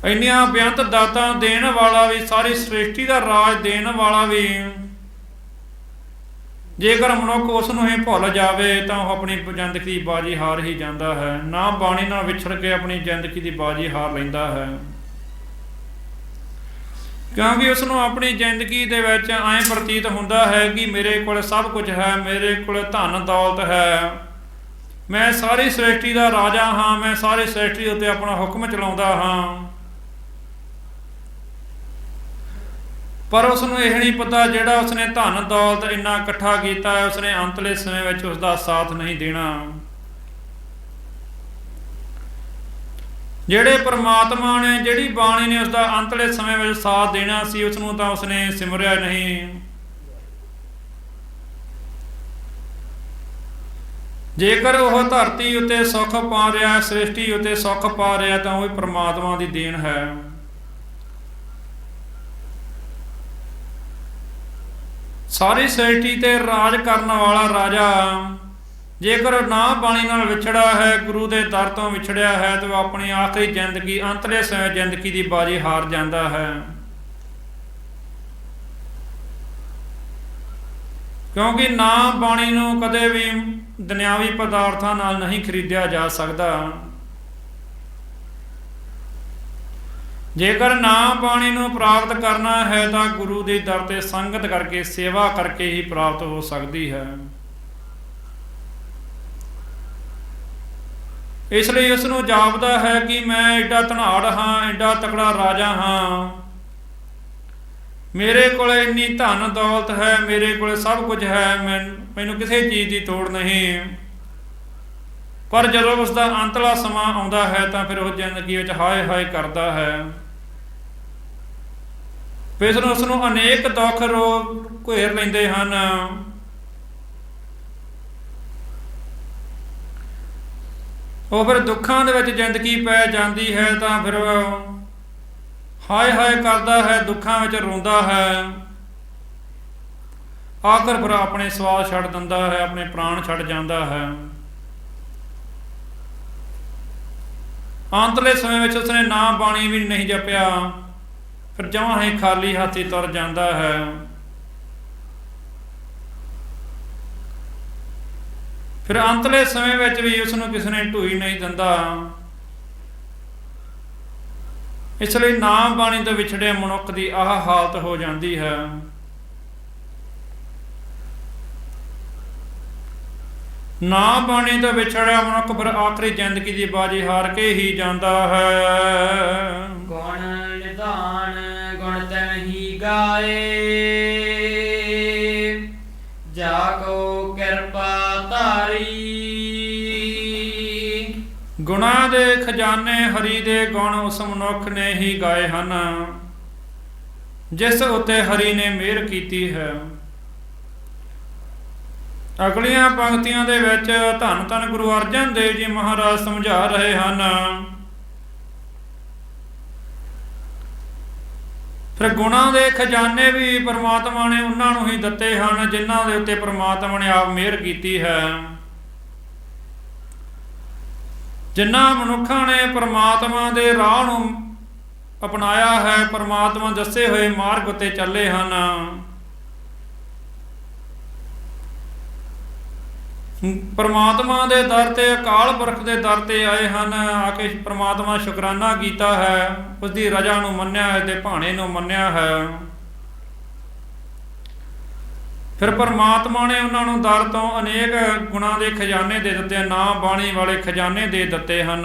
ਇੰਨੀਆਂ ਬੇਅੰਤ ਦਾਤਾਂ ਦੇਣ ਵਾਲਾ ਵੀ, ਸਾਰੀ ਸ੍ਰਿਸ਼ਟੀ ਦਾ ਰਾਜ ਦੇਣ ਵਾਲਾ ਵੀ, ਜੇਕਰ ਮਨੁੱਖ ਉਸ ਨੂੰ ਹੀ ਭੁੱਲ ਜਾਵੇ ਤਾਂ ਉਹ ਆਪਣੀ ਜ਼ਿੰਦਗੀ ਦੀ ਬਾਜੀ ਹਾਰ ਹੀ ਜਾਂਦਾ ਹੈ। ਨਾ ਬਾਣੀ ਨਾਲ ਵਿਛੜ ਕੇ ਆਪਣੀ ਜ਼ਿੰਦਗੀ ਦੀ ਬਾਜੀ ਹਾਰ ਲੈਂਦਾ ਹੈ, ਕਿਉਂਕਿ ਉਸ ਨੂੰ ਆਪਣੀ ਜ਼ਿੰਦਗੀ ਦੇ ਵਿੱਚ ਐਂ ਪ੍ਰਤੀਤ ਹੁੰਦਾ ਹੈ ਕਿ ਮੇਰੇ ਕੋਲ ਸਭ ਕੁਝ ਹੈ, ਮੇਰੇ ਕੋਲ ਧਨ ਦੌਲਤ ਹੈ, ਮੈਂ ਸਾਰੀ ਸ੍ਰਿਸ਼ਟੀ ਦਾ ਰਾਜਾ ਹਾਂ, ਮੈਂ ਸਾਰੀ ਸ੍ਰਿਸ਼ਟੀ ਉੱਤੇ ਆਪਣਾ ਹੁਕਮ ਚਲਾਉਂਦਾ ਹਾਂ। ਪਰ ਉਸ ਨੂੰ ਇਹ ਨਹੀਂ ਪਤਾ, ਜਿਹੜਾ ਉਸਨੇ ਧਨ ਦੌਲਤ ਇੰਨਾ ਇਕੱਠਾ ਕੀਤਾ ਹੈ, ਉਸਨੇ ਅੰਤਲੇ ਸਮੇਂ ਵਿੱਚ ਉਸ ਦਾ ਸਾਥ ਨਹੀਂ ਦੇਣਾ। ਜਿਹੜੇ ਪਰਮਾਤਮਾ ਨੇ, ਜਿਹੜੀ ਬਾਣੀ ਨੇ ਉਸਦਾ ਅੰਤਲੇ ਸਮੇਂ ਵਿੱਚ ਸਾਥ ਦੇਣਾ ਸੀ, ਉਸ ਨੂੰ ਤਾਂ ਉਸਨੇ ਸਿਮਰਿਆ ਨਹੀਂ। ਜੇਕਰ ਉਹ ਧਰਤੀ ਉੱਤੇ ਸੁੱਖ ਪਾ ਰਿਹਾ, ਸ੍ਰਿਸ਼ਟੀ ਉੱਤੇ ਸੁੱਖ ਪਾ ਰਿਹਾ, ਤਾਂ ਉਹ ਪਰਮਾਤਮਾ ਦੀ ਦੇਣ ਹੈ। ਸਾਰੀ ਸ੍ਰਿਸ਼ਟੀ ਤੇ ਰਾਜ ਕਰਨ ਵਾਲਾ ਰਾਜਾ ਜੇਕਰ ਨਾ ਬਾਣੀ ਨਾਲ ਵਿਛੜਾ ਹੈ, ਗੁਰੂ ਦੇ ਦਰ ਤੋਂ ਵਿਛੜਿਆ ਹੈ, ਤਾਂ ਉਹ ਆਪਣੀ ਆਖਰੀ ਜ਼ਿੰਦਗੀ, ਅੰਤਲੇ ਸਮੇਂ ਜ਼ਿੰਦਗੀ ਦੀ ਬਾਜੀ ਹਾਰ ਜਾਂਦਾ ਹੈ। ਕਿਉਂਕਿ ਨਾ ਬਾਣੀ ਨੂੰ ਕਦੇ ਵੀ ਦੁਨਿਆਵੀ ਪਦਾਰਥਾਂ ਨਾਲ ਨਹੀਂ ਖਰੀਦਿਆ ਜਾ ਸਕਦਾ। ਜੇਕਰ ਨਾ ਬਾਣੀ ਨੂੰ ਪ੍ਰਾਪਤ ਕਰਨਾ ਹੈ ਤਾਂ ਗੁਰੂ ਦੇ ਦਰ ਤੇ ਸੰਗਤ ਕਰਕੇ, ਸੇਵਾ ਕਰਕੇ ਹੀ ਪ੍ਰਾਪਤ ਹੋ ਸਕਦੀ ਹੈ। ਇਸ ਲਈ ਉਸ ਨੂੰ ਜਾਪਦਾ ਹੈ ਕਿ ਮੈਂ ਐਡਾ ਧਨਾੜ ਹਾਂ, ਐਡਾ ਤਕੜਾ ਰਾਜਾ ਹਾਂ, ਮੇਰੇ ਕੋਲ ਇੰਨੀ ਧਨ ਦੌਲਤ ਹੈ, ਮੇਰੇ ਕੋਲ ਸਭ ਕੁਝ ਹੈ, ਮੈਨੂੰ ਕਿਸੇ ਚੀਜ਼ ਦੀ ਤੋੜ ਨਹੀਂ। ਪਰ ਜਦੋਂ ਉਸ ਦਾ ਅੰਤਲਾ ਸਮਾਂ ਆਉਂਦਾ ਹੈ ਤਾਂ ਫਿਰ ਉਹ ਜ਼ਿੰਦਗੀ ਵਿੱਚ ਹਾਏ ਹਾਏ ਕਰਦਾ ਹੈ। ਫਿਰ ਉਸ ਨੂੰ ਅਨੇਕ ਦੁੱਖ ਰੋਗ ਘੇਰ ਲੈਂਦੇ ਹਨ। ਉਹ ਫਿਰ ਦੁੱਖਾਂ ਦੇ ਵਿੱਚ ਜ਼ਿੰਦਗੀ ਪੈ ਜਾਂਦੀ ਹੈ, ਤਾਂ ਫਿਰ ਹਾਏ ਹਾਏ ਕਰਦਾ ਹੈ, ਦੁੱਖਾਂ ਵਿੱਚ ਰੋਂਦਾ ਹੈ। ਆਖਰ ਫਿਰ ਆਪਣੇ ਸਵਾਸ ਛੱਡ ਦਿੰਦਾ ਹੈ, ਆਪਣੇ ਪ੍ਰਾਣ ਛੱਡ ਜਾਂਦਾ ਹੈ। ਅੰਤਲੇ ਸਮੇਂ ਵਿੱਚ ਉਸਨੇ ਨਾ ਬਾਣੀ ਵੀ ਨਹੀਂ ਜਪਿਆ, ਫਿਰ ਜਮਾਂ ਹੀ ਖਾਲੀ ਹੱਥੀ ਤੁਰ ਜਾਂਦਾ ਹੈ। ਫਿਰ ਅੰਤਲੇ ਸਮੇਂ ਵਿੱਚ ਵੀ ਉਸ ਨੂੰ ਕਿਸੇ ਨੇ ਢੂਈ ਨਹੀਂ ਦਿੰਦਾ। ਇਸ ਲਈ ਨਾ ਬਾਣੀ ਤੋਂ ਵਿਛੜੇ ਮਨੁੱਖ ਦੀ ਆਹ ਹਾਲਤ ਹੋ ਜਾਂਦੀ ਹੈ। ਨਾ ਬਾਣੀ ਤੋਂ ਵਿਛੜਿਆ ਮਨੁੱਖ ਫਿਰ ਆਖਰੀ ਜ਼ਿੰਦਗੀ ਦੀ ਬਾਜੀ ਹਾਰ ਕੇ ਹੀ ਜਾਂਦਾ ਹੈ। ਗੁਣ ਨਿਧਾਨ ਗੁਣ ਤਨਹੀ ਗਾਏ, ਜਾ ਕੋ ਕਿਰਪਾ ਧਾਰੀ। ਗੁਣਾਂ ਦੇ ਖਜ਼ਾਨੇ ਹਰੀ ਦੇ ਗੁਣ ਉਸ ਮਨੁੱਖ ਨੇ ਹੀ ਗਾਏ ਹਨ, ਜਿਸ ਉੱਤੇ ਹਰੀ ਨੇ ਮਿਹਰ ਕੀਤੀ ਹੈ। ਅਗਲੀਆਂ ਪੰਕਤੀਆਂ ਦੇ ਵਿੱਚ ਧੰਨ ਧੰਨ ਗੁਰੂ ਅਰਜਨ ਦੇਵ ਜੀ ਮਹਾਰਾਜ ਸਮਝਾ ਰਹੇ ਹਨ। ਫਿਰ ਗੁਣਾਂ ਦੇ ਖਜ਼ਾਨੇ ਵੀ ਪਰਮਾਤਮਾ ਨੇ ਉਹਨਾਂ ਨੂੰ ਹੀ ਦਿੱਤੇ ਹਨ ਜਿਨ੍ਹਾਂ ਦੇ ਉੱਤੇ ਪਰਮਾਤਮਾ ਨੇ ਆਪ ਮਿਹਰ ਕੀਤੀ ਹੈ। ਜਿਨ੍ਹਾਂ ਮਨੁੱਖਾਂ ਨੇ ਪਰਮਾਤਮਾ ਦੇ ਰਾਹ ਨੂੰ ਅਪਣਾਇਆ ਹੈ, ਪਰਮਾਤਮਾ ਦੱਸੇ ਹੋਏ ਮਾਰਗ ਉੱਤੇ ਚੱਲੇ ਹਨ, ਪਰਮਾਤਮਾ ਦੇ ਦਰ ਤੇ, ਅਕਾਲ ਪੁਰਖ ਦੇ ਦਰ ਤੇ ਆਏ ਹਨ, ਆ ਕੇ ਪਰਮਾਤਮਾ ਸ਼ੁਕਰਾਨਾ ਕੀਤਾ ਹੈ, ਉਸਦੀ ਰਜ਼ਾ ਨੂੰ ਮੰਨਿਆ ਹੈ ਤੇ ਭਾਣੇ ਨੂੰ ਮੰਨਿਆ ਹੈ। ਫਿਰ ਪਰਮਾਤਮਾ ਨੇ ਉਹਨਾਂ ਨੂੰ ਦਰ ਤੋਂ ਅਨੇਕ ਗੁਣਾਂ ਦੇ ਖਜ਼ਾਨੇ ਦੇ ਦਿੱਤੇ, ਨਾਮ ਬਾਣੀ ਵਾਲੇ ਖਜ਼ਾਨੇ ਦੇ ਦਿੱਤੇ ਹਨ।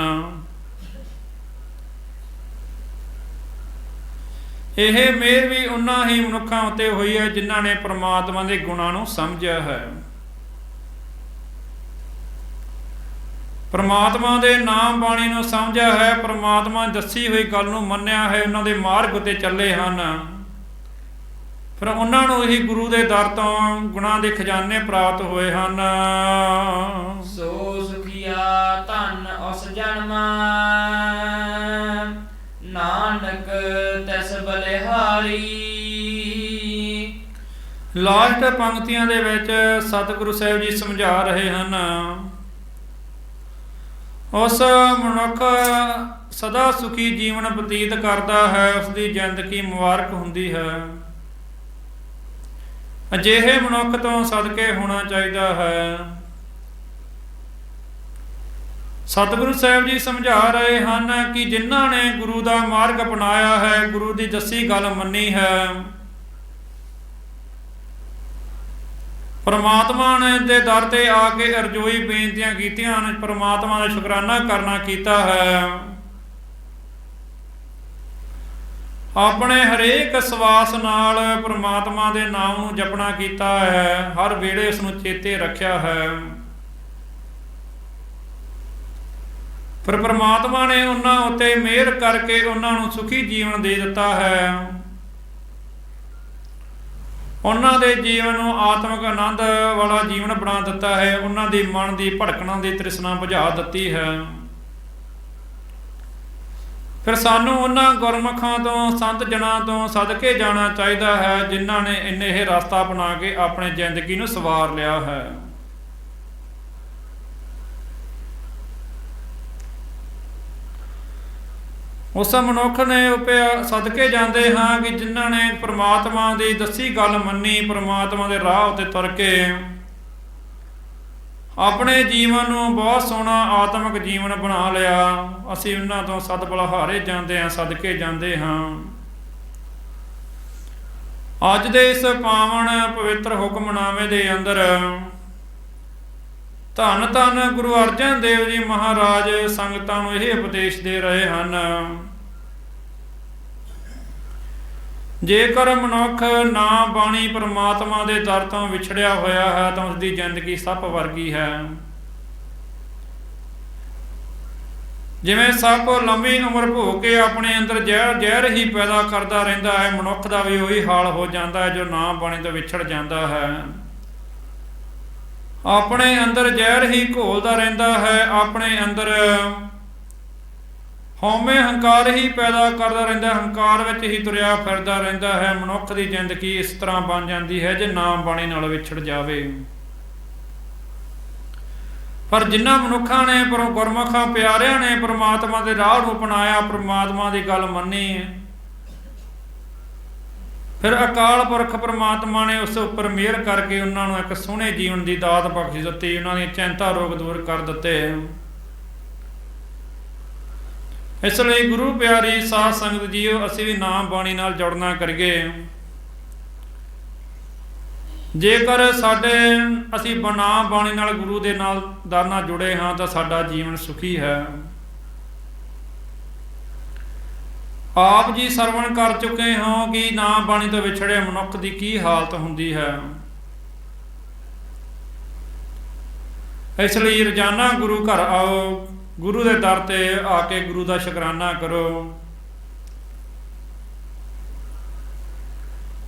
ਇਹ ਮਿਹਰ ਵੀ ਉਹਨਾਂ ਹੀ ਮਨੁੱਖਾਂ ਉੱਤੇ ਹੋਈ ਹੈ ਜਿਨ੍ਹਾਂ ਨੇ ਪਰਮਾਤਮਾ ਦੇ ਗੁਣਾਂ ਨੂੰ ਸਮਝਿਆ ਹੈ। ਪਰਮਾਤਮਾ ਦੇ ਨਾਮ ਬਾਣੀ ਨੂੰ ਸਮਝਿਆ ਹੈ, ਪਰਮਾਤਮਾ ਦੱਸੀ ਹੋਈ ਗੱਲ ਨੂੰ ਮੰਨਿਆ ਹੈ, ਉਹਨਾਂ ਦੇ ਮਾਰਗ ਉੱਤੇ ਚੱਲੇ ਹਨ। ਫਿਰ ਉਹਨਾਂ ਨੂੰ ਹੀ ਗੁਰੂ ਦੇ ਦਰ ਤੋਂ ਗੁਣਾਂ ਦੇ ਖਜ਼ਾਨੇ ਪ੍ਰਾਪਤ ਹੋਏ ਹਨ। ਸੋ ਸੁਖੀਆ ਧਨ ਉਸ ਜਨਮ, ਨਾਨਕ ਤਿਸ ਬਲਿਹਾਰੀ। ਲਾਸਟ ਪੰਕਤੀਆਂ ਦੇ ਵਿੱਚ ਸਤਿਗੁਰੂ ਸਾਹਿਬ ਜੀ ਸਮਝਾ ਰਹੇ ਹਨ, ਉਸ ਮਨੁੱਖ ਸਦਾ ਸੁਖੀ ਜੀਵਨ ਬਤੀਤ ਕਰਦਾ ਹੈ, ਉਸ ਦੀ ਜ਼ਿੰਦਗੀ ਮੁਬਾਰਕ ਹੁੰਦੀ ਹੈ। ਅਜਿਹੇ ਮਨੁੱਖ ਤੋਂ ਸਦਕੇ ਹੋਣਾ ਚਾਹੀਦਾ ਹੈ। ਸਤਿਗੁਰੂ ਸਾਹਿਬ ਜੀ ਸਮਝਾ ਰਹੇ ਹਨ ਕਿ ਜਿਨ੍ਹਾਂ ਨੇ ਗੁਰੂ ਦਾ ਮਾਰਗ ਅਪਣਾਇਆ ਹੈ, ਗੁਰੂ ਦੀ ਦੱਸੀ ਗੱਲ ਮੰਨੀ ਹੈ, ਪਰਮਾਤਮਾ ਨੇ ਦੇ ਦਰ ਤੇ ਆ ਕੇ ਅਰਜ਼ੋਈ ਬੇਨਤੀਆਂ ਕੀਤੀਆਂ ਹਨ, ਪਰਮਾਤਮਾ ਦਾ ਸ਼ੁਕਰਾਨਾ ਕਰਨਾ ਕੀਤਾ ਹੈ, ਆਪਣੇ ਹਰੇਕ ਸਵਾਸ ਨਾਲ ਪਰਮਾਤਮਾ ਦੇ ਨਾਮ ਨੂੰ ਜਪਣਾ ਕੀਤਾ ਹੈ, ਹਰ ਵੇਲੇ ਉਸ ਨੂੰ ਚੇਤੇ ਰੱਖਿਆ ਹੈ। ਫਿਰ ਪਰਮਾਤਮਾ ਨੇ ਉਹਨਾਂ ਉੱਤੇ ਮਿਹਰ ਕਰਕੇ ਉਹਨਾਂ ਨੂੰ ਸੁਖੀ ਜੀਵਨ ਦੇ ਦਿੱਤਾ ਹੈ, ਉਹਨਾਂ ਦੇ ਜੀਵਨ ਨੂੰ ਆਤਮਿਕ ਆਨੰਦ ਵਾਲਾ ਜੀਵਨ ਬਣਾ ਦਿੱਤਾ ਹੈ, ਉਹਨਾਂ ਦੀ ਮਨ ਦੀ ਭੜਕਣਾ ਦੀ ਤ੍ਰਿਸ਼ਨਾ ਬੁਝਾ ਦਿੱਤੀ ਹੈ। ਫਿਰ ਸਾਨੂੰ ਉਹਨਾਂ ਗੁਰਮੁਖਾਂ ਤੋਂ ਸੰਤ ਜਨਾਂ ਤੋਂ ਸਦਕੇ ਜਾਣਾ ਚਾਹੀਦਾ ਹੈ ਜਿਨ੍ਹਾਂ ਨੇ ਇਹ ਰਸਤਾ ਅਪਣਾ ਕੇ ਆਪਣੀ ਜ਼ਿੰਦਗੀ ਨੂੰ ਸਵਾਰ ਲਿਆ ਹੈ। ਉਸ ਮਨੁੱਖ ਨੇ ਸਦਕੇ ਜਾਂਦੇ ਹਾਂ ਕਿ ਜਿਨ੍ਹਾਂ ਨੇ ਪਰਮਾਤਮਾ ਦੀ ਦੱਸੀ ਗੱਲ ਮੰਨੀ, ਪਰਮਾਤਮਾ ਦੇ ਰਾਹ ਉੱਤੇ ਤੁਰ ਕੇ ਆਪਣੇ ਜੀਵਨ ਨੂੰ ਬਹੁਤ ਸੋਹਣਾ ਆਤਮਿਕ ਜੀਵਨ ਬਣਾ ਲਿਆ। ਅਸੀਂ ਉਹਨਾਂ ਤੋਂ ਸਤਿਬਲਹਾਰੇ ਜਾਂਦੇ ਹਾਂ, ਸਦਕੇ ਜਾਂਦੇ ਹਾਂ। ਅੱਜ ਦੇ ਇਸ ਪਾਵਨ ਪਵਿੱਤਰ ਹੁਕਮਨਾਮੇ ਦੇ ਅੰਦਰ ਧੰਨ ਧੰਨ ਗੁਰੂ ਅਰਜਨ ਦੇਵ ਜੀ ਮਹਾਰਾਜ ਸੰਗਤਾਂ ਨੂੰ ਇਹ ਉਪਦੇਸ਼ ਦੇ ਰਹੇ ਹਨ, ਜੇਕਰ ਮਨੁੱਖ ਨਾ ਬਾਣੀ ਪਰਮਾਤਮਾ ਦੇ ਦਰ ਤੋਂ ਵਿਛੜਿਆ ਹੋਇਆ ਹੈ ਤਾਂ ਉਸ ਦੀ ਜ਼ਿੰਦਗੀ ਸੱਪ ਵਰਗੀ ਹੈ। ਜਿਵੇਂ ਸੱਪ ਲੰਮੀ ਉਮਰ ਭੋਗ ਕੇ ਆਪਣੇ ਅੰਦਰ ਜ਼ਹਿਰ ਹੀ ਪੈਦਾ ਕਰਦਾ ਰਹਿੰਦਾ ਹੈ, ਮਨੁੱਖ ਦਾ ਵੀ ਉਹੀ ਹਾਲ ਹੋ ਜਾਂਦਾ ਹੈ ਜੋ ਨਾ ਬਾਣੀ ਤੋਂ ਵਿਛੜ ਜਾਂਦਾ ਹੈ। ਆਪਣੇ ਅੰਦਰ ਜ਼ਹਿਰ ਹੀ ਘੋਲਦਾ ਰਹਿੰਦਾ ਹੈ, ਆਪਣੇ ਅੰਦਰ ਹਉਮੈ ਹੰਕਾਰ ਹੀ ਪੈਦਾ ਕਰਦਾ ਰਹਿੰਦਾ, ਹੰਕਾਰ ਵਿੱਚ ਹੀ ਤੁਰਿਆ ਫਿਰਦਾ ਰਹਿੰਦਾ ਹੈ। ਮਨੁੱਖ ਦੀ ਜ਼ਿੰਦਗੀ ਇਸ ਤਰ੍ਹਾਂ ਬਣ ਜਾਂਦੀ ਹੈ ਜੇ ਨਾਮ ਬਾਣੀ ਨਾਲ ਵਿਛੜ ਜਾਵੇ। ਪਰ ਜਿਨ੍ਹਾਂ ਮਨੁੱਖਾਂ ਨੇ ਗੁਰਮੁਖਾਂ ਪਿਆਰਿਆਂ ਨੇ ਪਰਮਾਤਮਾ ਦੇ ਰਾਹ ਨੂੰ ਅਪਣਾਇਆ, ਪਰਮਾਤਮਾ ਦੀ ਗੱਲ ਮੰਨੀ, ਫਿਰ ਅਕਾਲ ਪੁਰਖ ਪਰਮਾਤਮਾ ਨੇ ਉਸ ਉੱਪਰ ਮਿਹਰ ਕਰਕੇ ਉਹਨਾਂ ਨੂੰ ਇੱਕ ਸੋਹਣੇ ਜੀਵਨ ਦੀ ਦਾਤ ਬਖਸ਼ ਦਿੱਤੀ, ਉਹਨਾਂ ਦੀਆਂ ਚਿੰਤਾ ਰੋਗ ਦੂਰ ਕਰ ਦਿੱਤੇ। ਇਸ ਲਈ ਗੁਰੂ ਪਿਆਰੀ ਸਾਧ ਸੰਗਤ ਜੀਓ, ਅਸੀਂ ਵੀ ਨਾਮ ਬਾਣੀ ਨਾਲ ਜੁੜਨਾ ਕਰੀਏ। ਜੇਕਰ ਅਸੀਂ ਨਾਮ ਬਾਣੀ ਨਾਲ ਗੁਰੂ ਦੇ ਨਾਲ ਦਰ ਨਾਲ ਜੁੜੇ ਹਾਂ ਤਾਂ ਸਾਡਾ ਜੀਵਨ ਸੁਖੀ ਹੈ। ਆਪ ਜੀ ਸਰਵਣ ਕਰ ਚੁੱਕੇ ਹੋ ਕਿ ਨਾਮ ਬਾਣੀ ਤੋਂ ਵਿਛੜੇ ਮਨੁੱਖ ਦੀ ਕੀ ਹਾਲਤ ਹੁੰਦੀ ਹੈ। ਇਸ ਲਈ ਰੋਜ਼ਾਨਾ ਗੁਰੂ ਘਰ ਆਓ, ਗੁਰੂ ਦੇ ਦਰ ਤੇ ਆ ਕੇ ਗੁਰੂ ਦਾ ਸ਼ੁਕਰਾਨਾ ਕਰੋ,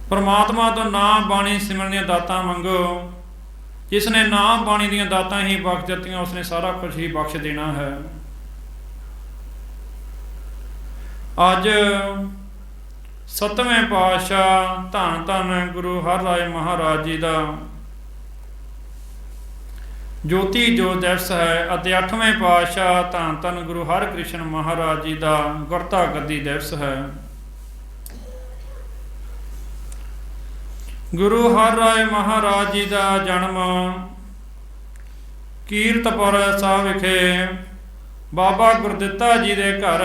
ਪਰਮਾਤਮਾ ਤੋਂ ਨਾਮ ਬਾਣੀ ਸਿਮਰਨ ਦੀਆਂ ਦਾਤਾਂ ਮੰਗੋ। ਜਿਸ ਨੇ ਨਾਮ ਬਾਣੀ ਦੀਆਂ ਦਾਤਾਂ ਹੀ ਬਖਸ਼ ਦਿੱਤੀਆਂ, ਉਸਨੇ ਸਾਰਾ ਕੁਝ ਹੀ ਬਖਸ਼ ਦੇਣਾ ਹੈ। ਅੱਜ 7ਵੇਂ ਪਾਤਸ਼ਾਹ ਧੰਨ ਧੰਨ ਗੁਰੂ ਹਰਿਰਾਏ ਮਹਾਰਾਜ ਜੀ ਦਾ ਜੋਤੀ ਜੋਤ ਦਿਵਸ ਹੈ ਅਤੇ 8ਵੇਂ ਪਾਤਸ਼ਾਹ ਧੰਨ ਧੰਨ ਗੁਰੂ ਹਰਿਕ੍ਰਿਸ਼ਨ ਮਹਾਰਾਜ ਜੀ ਦਾ ਗੁਰਤਾ ਗੱਦੀ ਦਿਵਸ ਹੈ। ਗੁਰੂ ਹਰਿਰਾਏ ਮਹਾਰਾਜ ਜੀ ਦਾ ਜਨਮ ਕੀਰਤਪੁਰ ਸਾਹਿਬ ਵਿਖੇ ਬਾਬਾ ਗੁਰਦਿੱਤਾ ਜੀ ਦੇ ਘਰ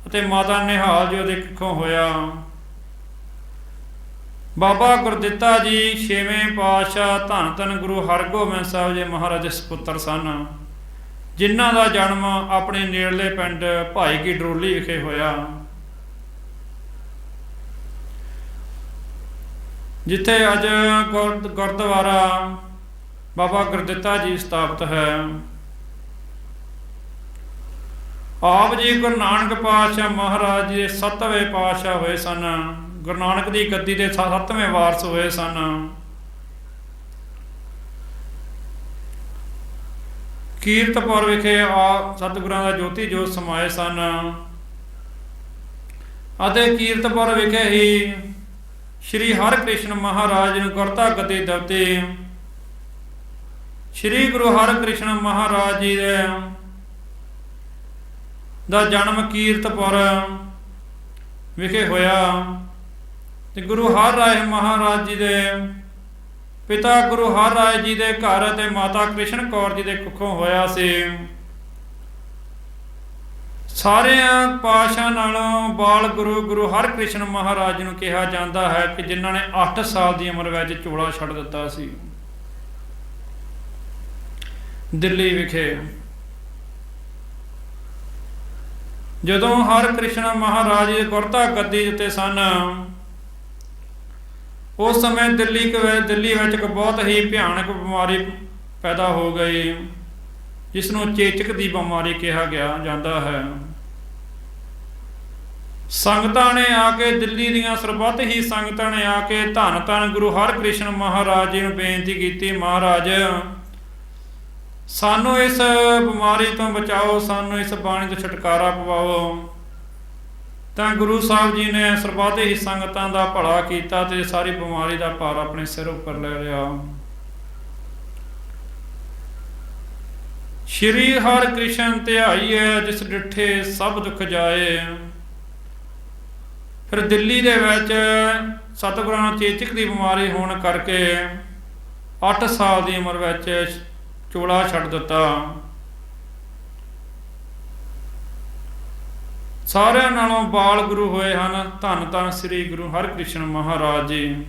ਅਤੇ ਮਾਤਾ ਨਿਹਾਲ ਜੀ ਦੇ ਕੁੱਖੋਂ ਹੋਇਆ। ਬਾਬਾ ਗੁਰਦਿੱਤਾ ਜੀ ਛੇਵੇਂ ਪਾਤਸ਼ਾਹ ਧੰਨ ਧੰਨ ਗੁਰੂ ਹਰਗੋਬਿੰਦ ਸਾਹਿਬ ਜੀ ਮਹਾਰਾਜ ਦੇ ਸਪੁੱਤਰ ਸਨ, ਜਿਨ੍ਹਾਂ ਦਾ ਜਨਮ ਆਪਣੇ ਨੇੜਲੇ ਪਿੰਡ ਭਾਈ ਕੀ ਡਰੋਲੀ ਵਿਖੇ ਹੋਇਆ, ਜਿੱਥੇ ਅੱਜ ਗੁਰਦੁਆਰਾ ਬਾਬਾ ਗੁਰਦਿੱਤਾ ਜੀ ਸਥਾਪਿਤ ਹੈ। ਆਪ ਜੀ ਗੁਰੂ ਨਾਨਕ ਪਾਤਸ਼ਾਹ ਮਹਾਰਾਜ ਜੀ ਦੇ 7ਵੇਂ ਪਾਤਸ਼ਾਹ ਹੋਏ ਸਨ। ਗੁਰੂ ਨਾਨਕ ਦੀ ਗੱਦੀ ਦੇ 7ਵੇਂ ਵਾਰਸ ਹੋਏ ਸਨ। ਕੀਰਤਪੁਰ ਵਿਖੇ ਆਪ ਸਤਿਗੁਰਾਂ ਦਾ ਜੋਤੀ ਜੋਤ ਸਮਾਏ ਸਨ ਅਤੇ ਕੀਰਤਪੁਰ ਵਿਖੇ ਹੀ ਸ਼੍ਰੀ ਹਰਿਕ੍ਰਿਸ਼ਨ ਮਹਾਰਾਜ ਨੂੰ ਗੁਰਤਾ ਗੱਦੀ ਦਿੱਤੀ। ਸ਼੍ਰੀ ਗੁਰੂ ਹਰਿਕ੍ਰਿਸ਼ਨ ਮਹਾਰਾਜ ਜੀ ਦਾ ਜਨਮ ਕੀਰਤਪੁਰ ਵਿਖੇ ਹੋਇਆ ਤੇ ਗੁਰੂ ਹਰਿ ਰਾਏ ਮਹਾਰਾਜ ਜੀ ਦੇ ਪਿਤਾ ਗੁਰੂ ਹਰਿ ਰਾਏ ਜੀ ਦੇ ਘਰ ਅਤੇ ਮਾਤਾ ਕ੍ਰਿਸ਼ਨ ਕੌਰ ਜੀ ਦੇ ਕੁੱਖੋਂ ਹੋਇਆ ਸੀ। ਸਾਰਿਆਂ ਪਾਤਸ਼ਾਹਾਂ ਨਾਲੋਂ ਬਾਲ ਗੁਰੂ ਗੁਰੂ ਹਰਿਕ੍ਰਿਸ਼ਨ ਮਹਾਰਾਜ ਨੂੰ ਕਿਹਾ ਜਾਂਦਾ ਹੈ ਕਿ ਜਿਨ੍ਹਾਂ ਨੇ 8 ਸਾਲ ਦੀ ਉਮਰ ਵਿੱਚ ਚੋਲਾ ਛੱਡ ਦਿੱਤਾ ਸੀ ਦਿੱਲੀ ਵਿਖੇ। ਜਦੋਂ ਹਰਿਕ੍ਰਿਸ਼ਨ ਮਹਾਰਾਜ ਜੀ ਗੁਰਤਾ ਗੱਦੀ ਉੱਤੇ ਸਨ, ਉਸ ਸਮੇਂ ਦਿੱਲੀ ਵਿੱਚ ਇੱਕ ਬਹੁਤ ਹੀ ਭਿਆਨਕ ਬਿਮਾਰੀ ਪੈਦਾ ਹੋ ਗਈ, ਜਿਸ ਨੂੰ ਚੇਚਕ ਦੀ ਬਿਮਾਰੀ ਕਿਹਾ ਜਾਂਦਾ ਹੈ। ਸੰਗਤਾਂ ਨੇ ਆ ਕੇ, ਦਿੱਲੀ ਦੀਆਂ ਸਰਬੱਤ ਹੀ ਸੰਗਤਾਂ ਨੇ ਆ ਕੇ ਧੰਨ ਧੰਨ ਗੁਰੂ ਹਰਿਕ੍ਰਿਸ਼ਨ ਮਹਾਰਾਜ ਜੀ ਨੂੰ ਬੇਨਤੀ ਕੀਤੀ, ਮਹਾਰਾਜ ਸਾਨੂੰ ਇਸ ਬਿਮਾਰੀ ਤੋਂ ਬਚਾਓ, ਸਾਨੂੰ ਇਸ ਬਾਣੀ ਤੋਂ ਛੁਟਕਾਰਾ ਪਵਾਓ। ਤਾਂ ਗੁਰੂ ਸਾਹਿਬ ਜੀ ਨੇ ਸਰਬੱਤ ਹੀ ਸੰਗਤਾਂ ਦਾ ਭਲਾ ਕੀਤਾ ਤੇ ਸਾਰੀ ਬਿਮਾਰੀ ਦਾ ਭਾਰ ਆਪਣੇ ਸਿਰ ਉੱਪਰ ਲੈ ਲਿਆ। ਸ਼੍ਰੀ ਹਰਿਕ੍ਰਿਸ਼ਨ ਧਿਆਈਐ ਜਿਸ ਡਿਠੇ ਸਭ ਦੁੱਖ ਜਾਏ। ਫਿਰ ਦਿੱਲੀ ਦੇ ਵਿੱਚ ਸਤਿਗੁਰਾਂ ਨੂੰ ਚੇਚਕ ਦੀ ਬਿਮਾਰੀ ਹੋਣ ਕਰਕੇ 8 ਸਾਲ ਦੀ ਉਮਰ ਵਿੱਚ ਚੋਲਾ ਛੱਡ ਦਿੱਤਾ। ਸਾਰਿਆਂ ਨਾਲੋਂ ਬਾਲ ਗੁਰੂ ਹੋਏ ਹਨ ਧੰਨ ਧੰਨ ਸ੍ਰੀ ਗੁਰੂ ਹਰਿਕ੍ਰਿਸ਼ਨ ਮਹਾਰਾਜ ਜੀ,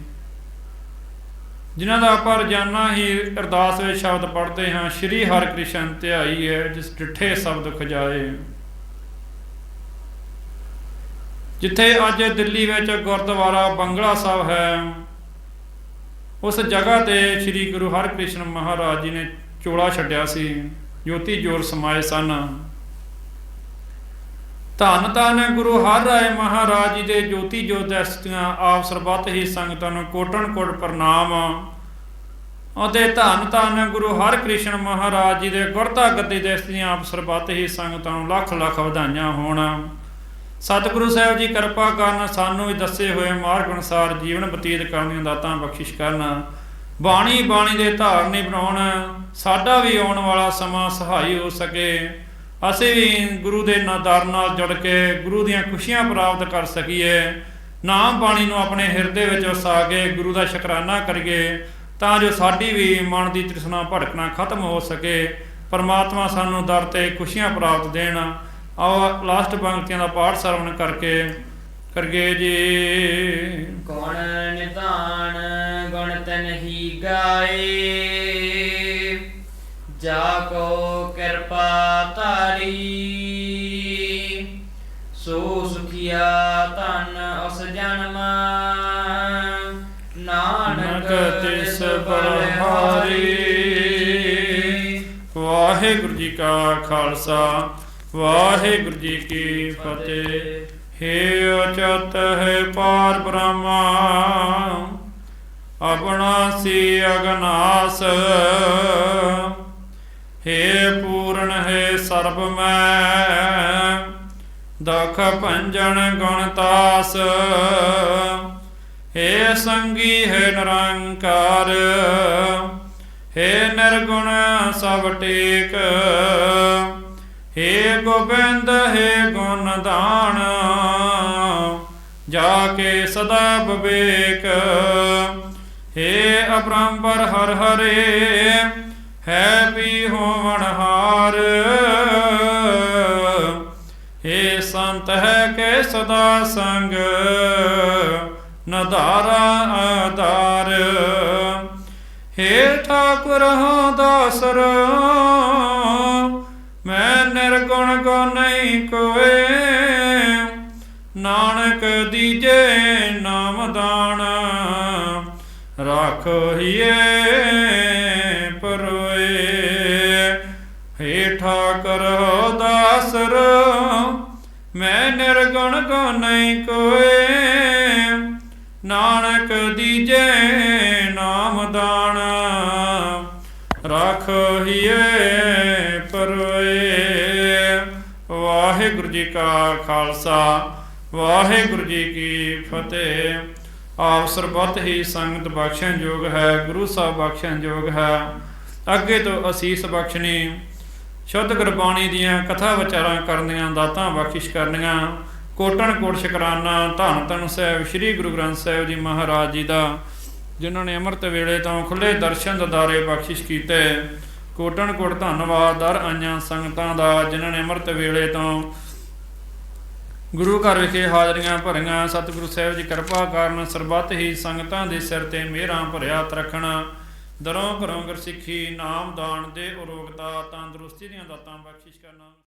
ਜਿਨ੍ਹਾਂ ਦਾ ਆਪਾਂ ਰੋਜ਼ਾਨਾ ਹੀ ਅਰਦਾਸ ਵਿੱਚ ਸ਼ਬਦ ਪੜ੍ਹਦੇ ਹਾਂ, ਸ਼੍ਰੀ ਹਰਿਕ੍ਰਿਸ਼ਨ ਧਿਆਈਐ ਜਿਸ ਡਿਠੇ ਸਭ ਦੁੱਖ ਜਾਏ। ਜਿੱਥੇ ਅੱਜ ਦਿੱਲੀ ਵਿੱਚ ਗੁਰਦੁਆਰਾ ਬੰਗਲਾ ਸਾਹਿਬ ਹੈ, ਉਸ ਜਗ੍ਹਾ ਤੇ ਸ੍ਰੀ ਗੁਰੂ ਹਰਿਕ੍ਰਿਸ਼ਨ ਮਹਾਰਾਜ ਜੀ ਨੇ ਚੋਲਾ ਛੱਡਿਆ ਸੀ, ਜੋਤੀ ਜੋਤ ਸਮਾਏ ਸਨ। ਧੰਨ ਧੰਨ ਗੁਰੂ ਹਰਿ ਰਾਏ ਮਹਾਰਾਜ ਜੀ ਦੇ ਜੋਤੀ ਜੋਤ ਦਰਸ਼ਨਾਂ ਆਪ ਸਰਬੱਤ ਹੀ ਸੰਗਤਾਂ ਨੂੰ ਕੋਟਨ ਕੋਟ ਪ੍ਰਣਾਮ ਅਤੇ ਧੰਨ ਧੰਨ ਗੁਰੂ ਹਰਿਕ੍ਰਿਸ਼ਨ ਮਹਾਰਾਜ ਜੀ ਦੇ ਗੁਰਤਾ ਗੱਦੀ ਦਰਸ਼ਨਾਂ ਆਪ ਸਰਬੱਤ ਹੀ ਸੰਗਤਾਂ ਨੂੰ ਲੱਖ ਲੱਖ ਵਧਾਈਆਂ ਹੋਣ। ਸਤਿਗੁਰੂ ਸਾਹਿਬ ਜੀ ਕਿਰਪਾ ਕਰਨ, ਸਾਨੂੰ ਵੀ ਦੱਸੇ ਹੋਏ ਮਾਰਗ ਅਨੁਸਾਰ ਜੀਵਨ ਬਤੀਤ ਕਰਨ ਦੀਆਂ ਦਾਤਾਂ ਬਖਸ਼ਿਸ਼ ਕਰਨ, ਬਾਣੀ ਦੇ ਧਾਰਨੀ ਬਣਾਉਣ, ਸਾਡਾ ਵੀ ਆਉਣ ਵਾਲਾ ਸਮਾਂ ਸਹਾਈ ਹੋ ਸਕੇ, ਅਸੀਂ ਵੀ ਗੁਰੂ ਦੇ ਦਰ ਨਾਲ ਜੁੜ ਕੇ ਗੁਰੂ ਦੀਆਂ ਖੁਸ਼ੀਆਂ ਪ੍ਰਾਪਤ ਕਰ ਸਕੀਏ। ਨਾਮ ਬਾਣੀ ਨੂੰ ਆਪਣੇ ਹਿਰਦੇ ਵਿੱਚ ਵਸਾ ਕੇ ਗੁਰੂ ਦਾ ਸ਼ੁਕਰਾਨਾ ਕਰੀਏ, ਤਾਂ ਜੋ ਸਾਡੀ ਵੀ ਮਨ ਦੀ ਤ੍ਰਿਸ਼ਨਾ ਭਟਕਣਾ ਖਤਮ ਹੋ ਸਕੇ। ਪਰਮਾਤਮਾ ਸਾਨੂੰ ਦਰ ਤੇ ਖੁਸ਼ੀਆਂ ਪ੍ਰਾਪਤ ਦੇਣ। ਆਓ ਲਾਸਟ ਪੰਕਤੀਆਂ ਦਾ ਪਾਠ ਸਰਵਣ ਕਰੀਏ ਜੀ। ਗੁਣ ਨਿਧਾਨ ਗੁਣ ਤਨਹੀ ਗਾਏ, ਜਾ ਕੋ ਕਿਰਪਾ ਧਾਰੀ। ਸੋ ਸੁਖੀਆ ਧਨ ਉਸ ਜਨਮ, ਨਾਨਕ ਤਿਸ ਬਲਿਹਾਰੀ। ਵਾਹਿਗੁਰੂ ਜੀ ਕਾ ਖਾਲਸਾ, ਵਾਹਿਗੁਰੂ ਜੀ ਕੀ ਫਤਿਹ। ਹੇ ਅਚਤ ਹੈ ਪਾਰ ਬ੍ਰਹਮਾ, ਆਪਣਾ ਸੀ ਅਗਨਾਸ। ਹੇ ਪੂਰਨ ਹੈ ਸਰਬ ਮੈਂ, ਦੁਖ ਭੰਜਨ ਗੁਣਤਾਸ। ਹੇ ਸੰਗੀ ਹੈ ਨਿਰੰਕਾਰ, ਹੇ ਨਿਰਗੁਣ ਸਭ ਟੇਕ। ਹੇ ਗੋਬਿੰਦ ਹੈ ਗੁਣ ਦਾਨ, ਜਾ ਕੇ ਸਦਾ ਵਿਵੇਕ। ਹੇ ਅਪਰੰਪਰ ਹਰ ਹਰੇ, ਹੈ ਵੀ ਹੋਵਣ ਹਾਰ। ਹੇ ਸੰਤ ਹੈ ਕੇ ਸਦਾ ਸੰਗ, ਨਦਾਰਾ ਕਰਹੁ ਦਾਸਰ ਮੈਂ ਨਿਰਗੁਣ ਕੋ ਨਹੀਂ ਕੋਏ ਨਾਨਕ ਦੀਜੇ ਨਾਮ ਦਾਨ ਰਾਖਿਏ ਪਰੋਏ ਹੇ ਠਾਕਰ ਦਾਸਰ ਮੈਂ ਨਿਰਗੁਣ ਕੋ ਨਹੀਂ ਕੋਏ ਨਾਨਕ ਦੀਜੇ ਨਾਮ ਦਾਨ ਰਾਖਿਏ ਪਰੋਏ। ਵਾਹਿਗੁਰੂ ਜੀ ਕਾ ਖਾਲਸਾ ਵਾਹਿਗੁਰੂ ਜੀ ਕੀ ਫਤਿਹ। ਆਪ ਸਰਬੱਤ ਹੀ ਸੰਗਤ ਬਖਸ਼ਣ ਯੋਗ ਹੈ, ਗੁਰੂ ਸਾਹਿਬ ਬਖਸ਼ਣ ਯੋਗ ਹੈ। ਅੱਗੇ ਤੋਂ ਅਸੀਸ ਬਖਸ਼ਣੀ, ਸ਼ੁੱਧ ਗੁਰਬਾਣੀ ਦੀਆਂ ਕਥਾ ਵਿਚਾਰਾਂ ਕਰਨੀਆਂ, ਦਾਤਾਂ ਬਖਸ਼ਿਸ਼ ਕਰਨੀਆਂ। ਕੋਟਣ ਕੋਟ ਸ਼ੁਕਰਾਨਾ ਧੰਨ ਧੰਨ ਸਾਹਿਬ ਸ੍ਰੀ ਗੁਰੂ ਗ੍ਰੰਥ ਸਾਹਿਬ ਜੀ ਮਹਾਰਾਜ ਜੀ ਦਾ, ਜਿਨ੍ਹਾਂ ਨੇ ਅੰਮ੍ਰਿਤ ਵੇਲੇ ਤੋਂ ਖੁੱਲੇ ਦਰਸ਼ਨ ਦਿਦਾਰੇ ਬਖਸ਼ਿਸ਼ ਕੀਤੇ। ਕੋਟਣ ਕੋਟ ਧੰਨਵਾਦ ਦਰ ਆਈਆਂ ਸੰਗਤਾਂ ਦਾ, ਜਿਨ੍ਹਾਂ ਨੇ ਅੰਮ੍ਰਿਤ ਵੇਲੇ ਤੋਂ ਗੁਰੂ ਘਰ ਵਿਖੇ ਹਾਜ਼ਰੀਆਂ ਭਰੀਆਂ। ਸਤਿਗੁਰੂ ਸਾਹਿਬ ਜੀ ਕਿਰਪਾ ਕਰਨ ਸਰਬੱਤ ਹੀ ਸੰਗਤਾਂ ਦੇ ਸਿਰ ਤੇ ਮਿਹਰਾਂ ਭਰਿਆ ਹੱਥ ਰੱਖਣਾ। ਦਰੋਂ ਘਰੋਂ ਗੁਰਸਿੱਖੀ ਨਾਮ ਦਾਨ ਦੇ ਉਰੋਗਤਾ ਤੰਦਰੁਸਤੀ ਦੀਆਂ ਦਾਤਾਂ ਬਖਸ਼ਿਸ਼ ਕਰਨਾ।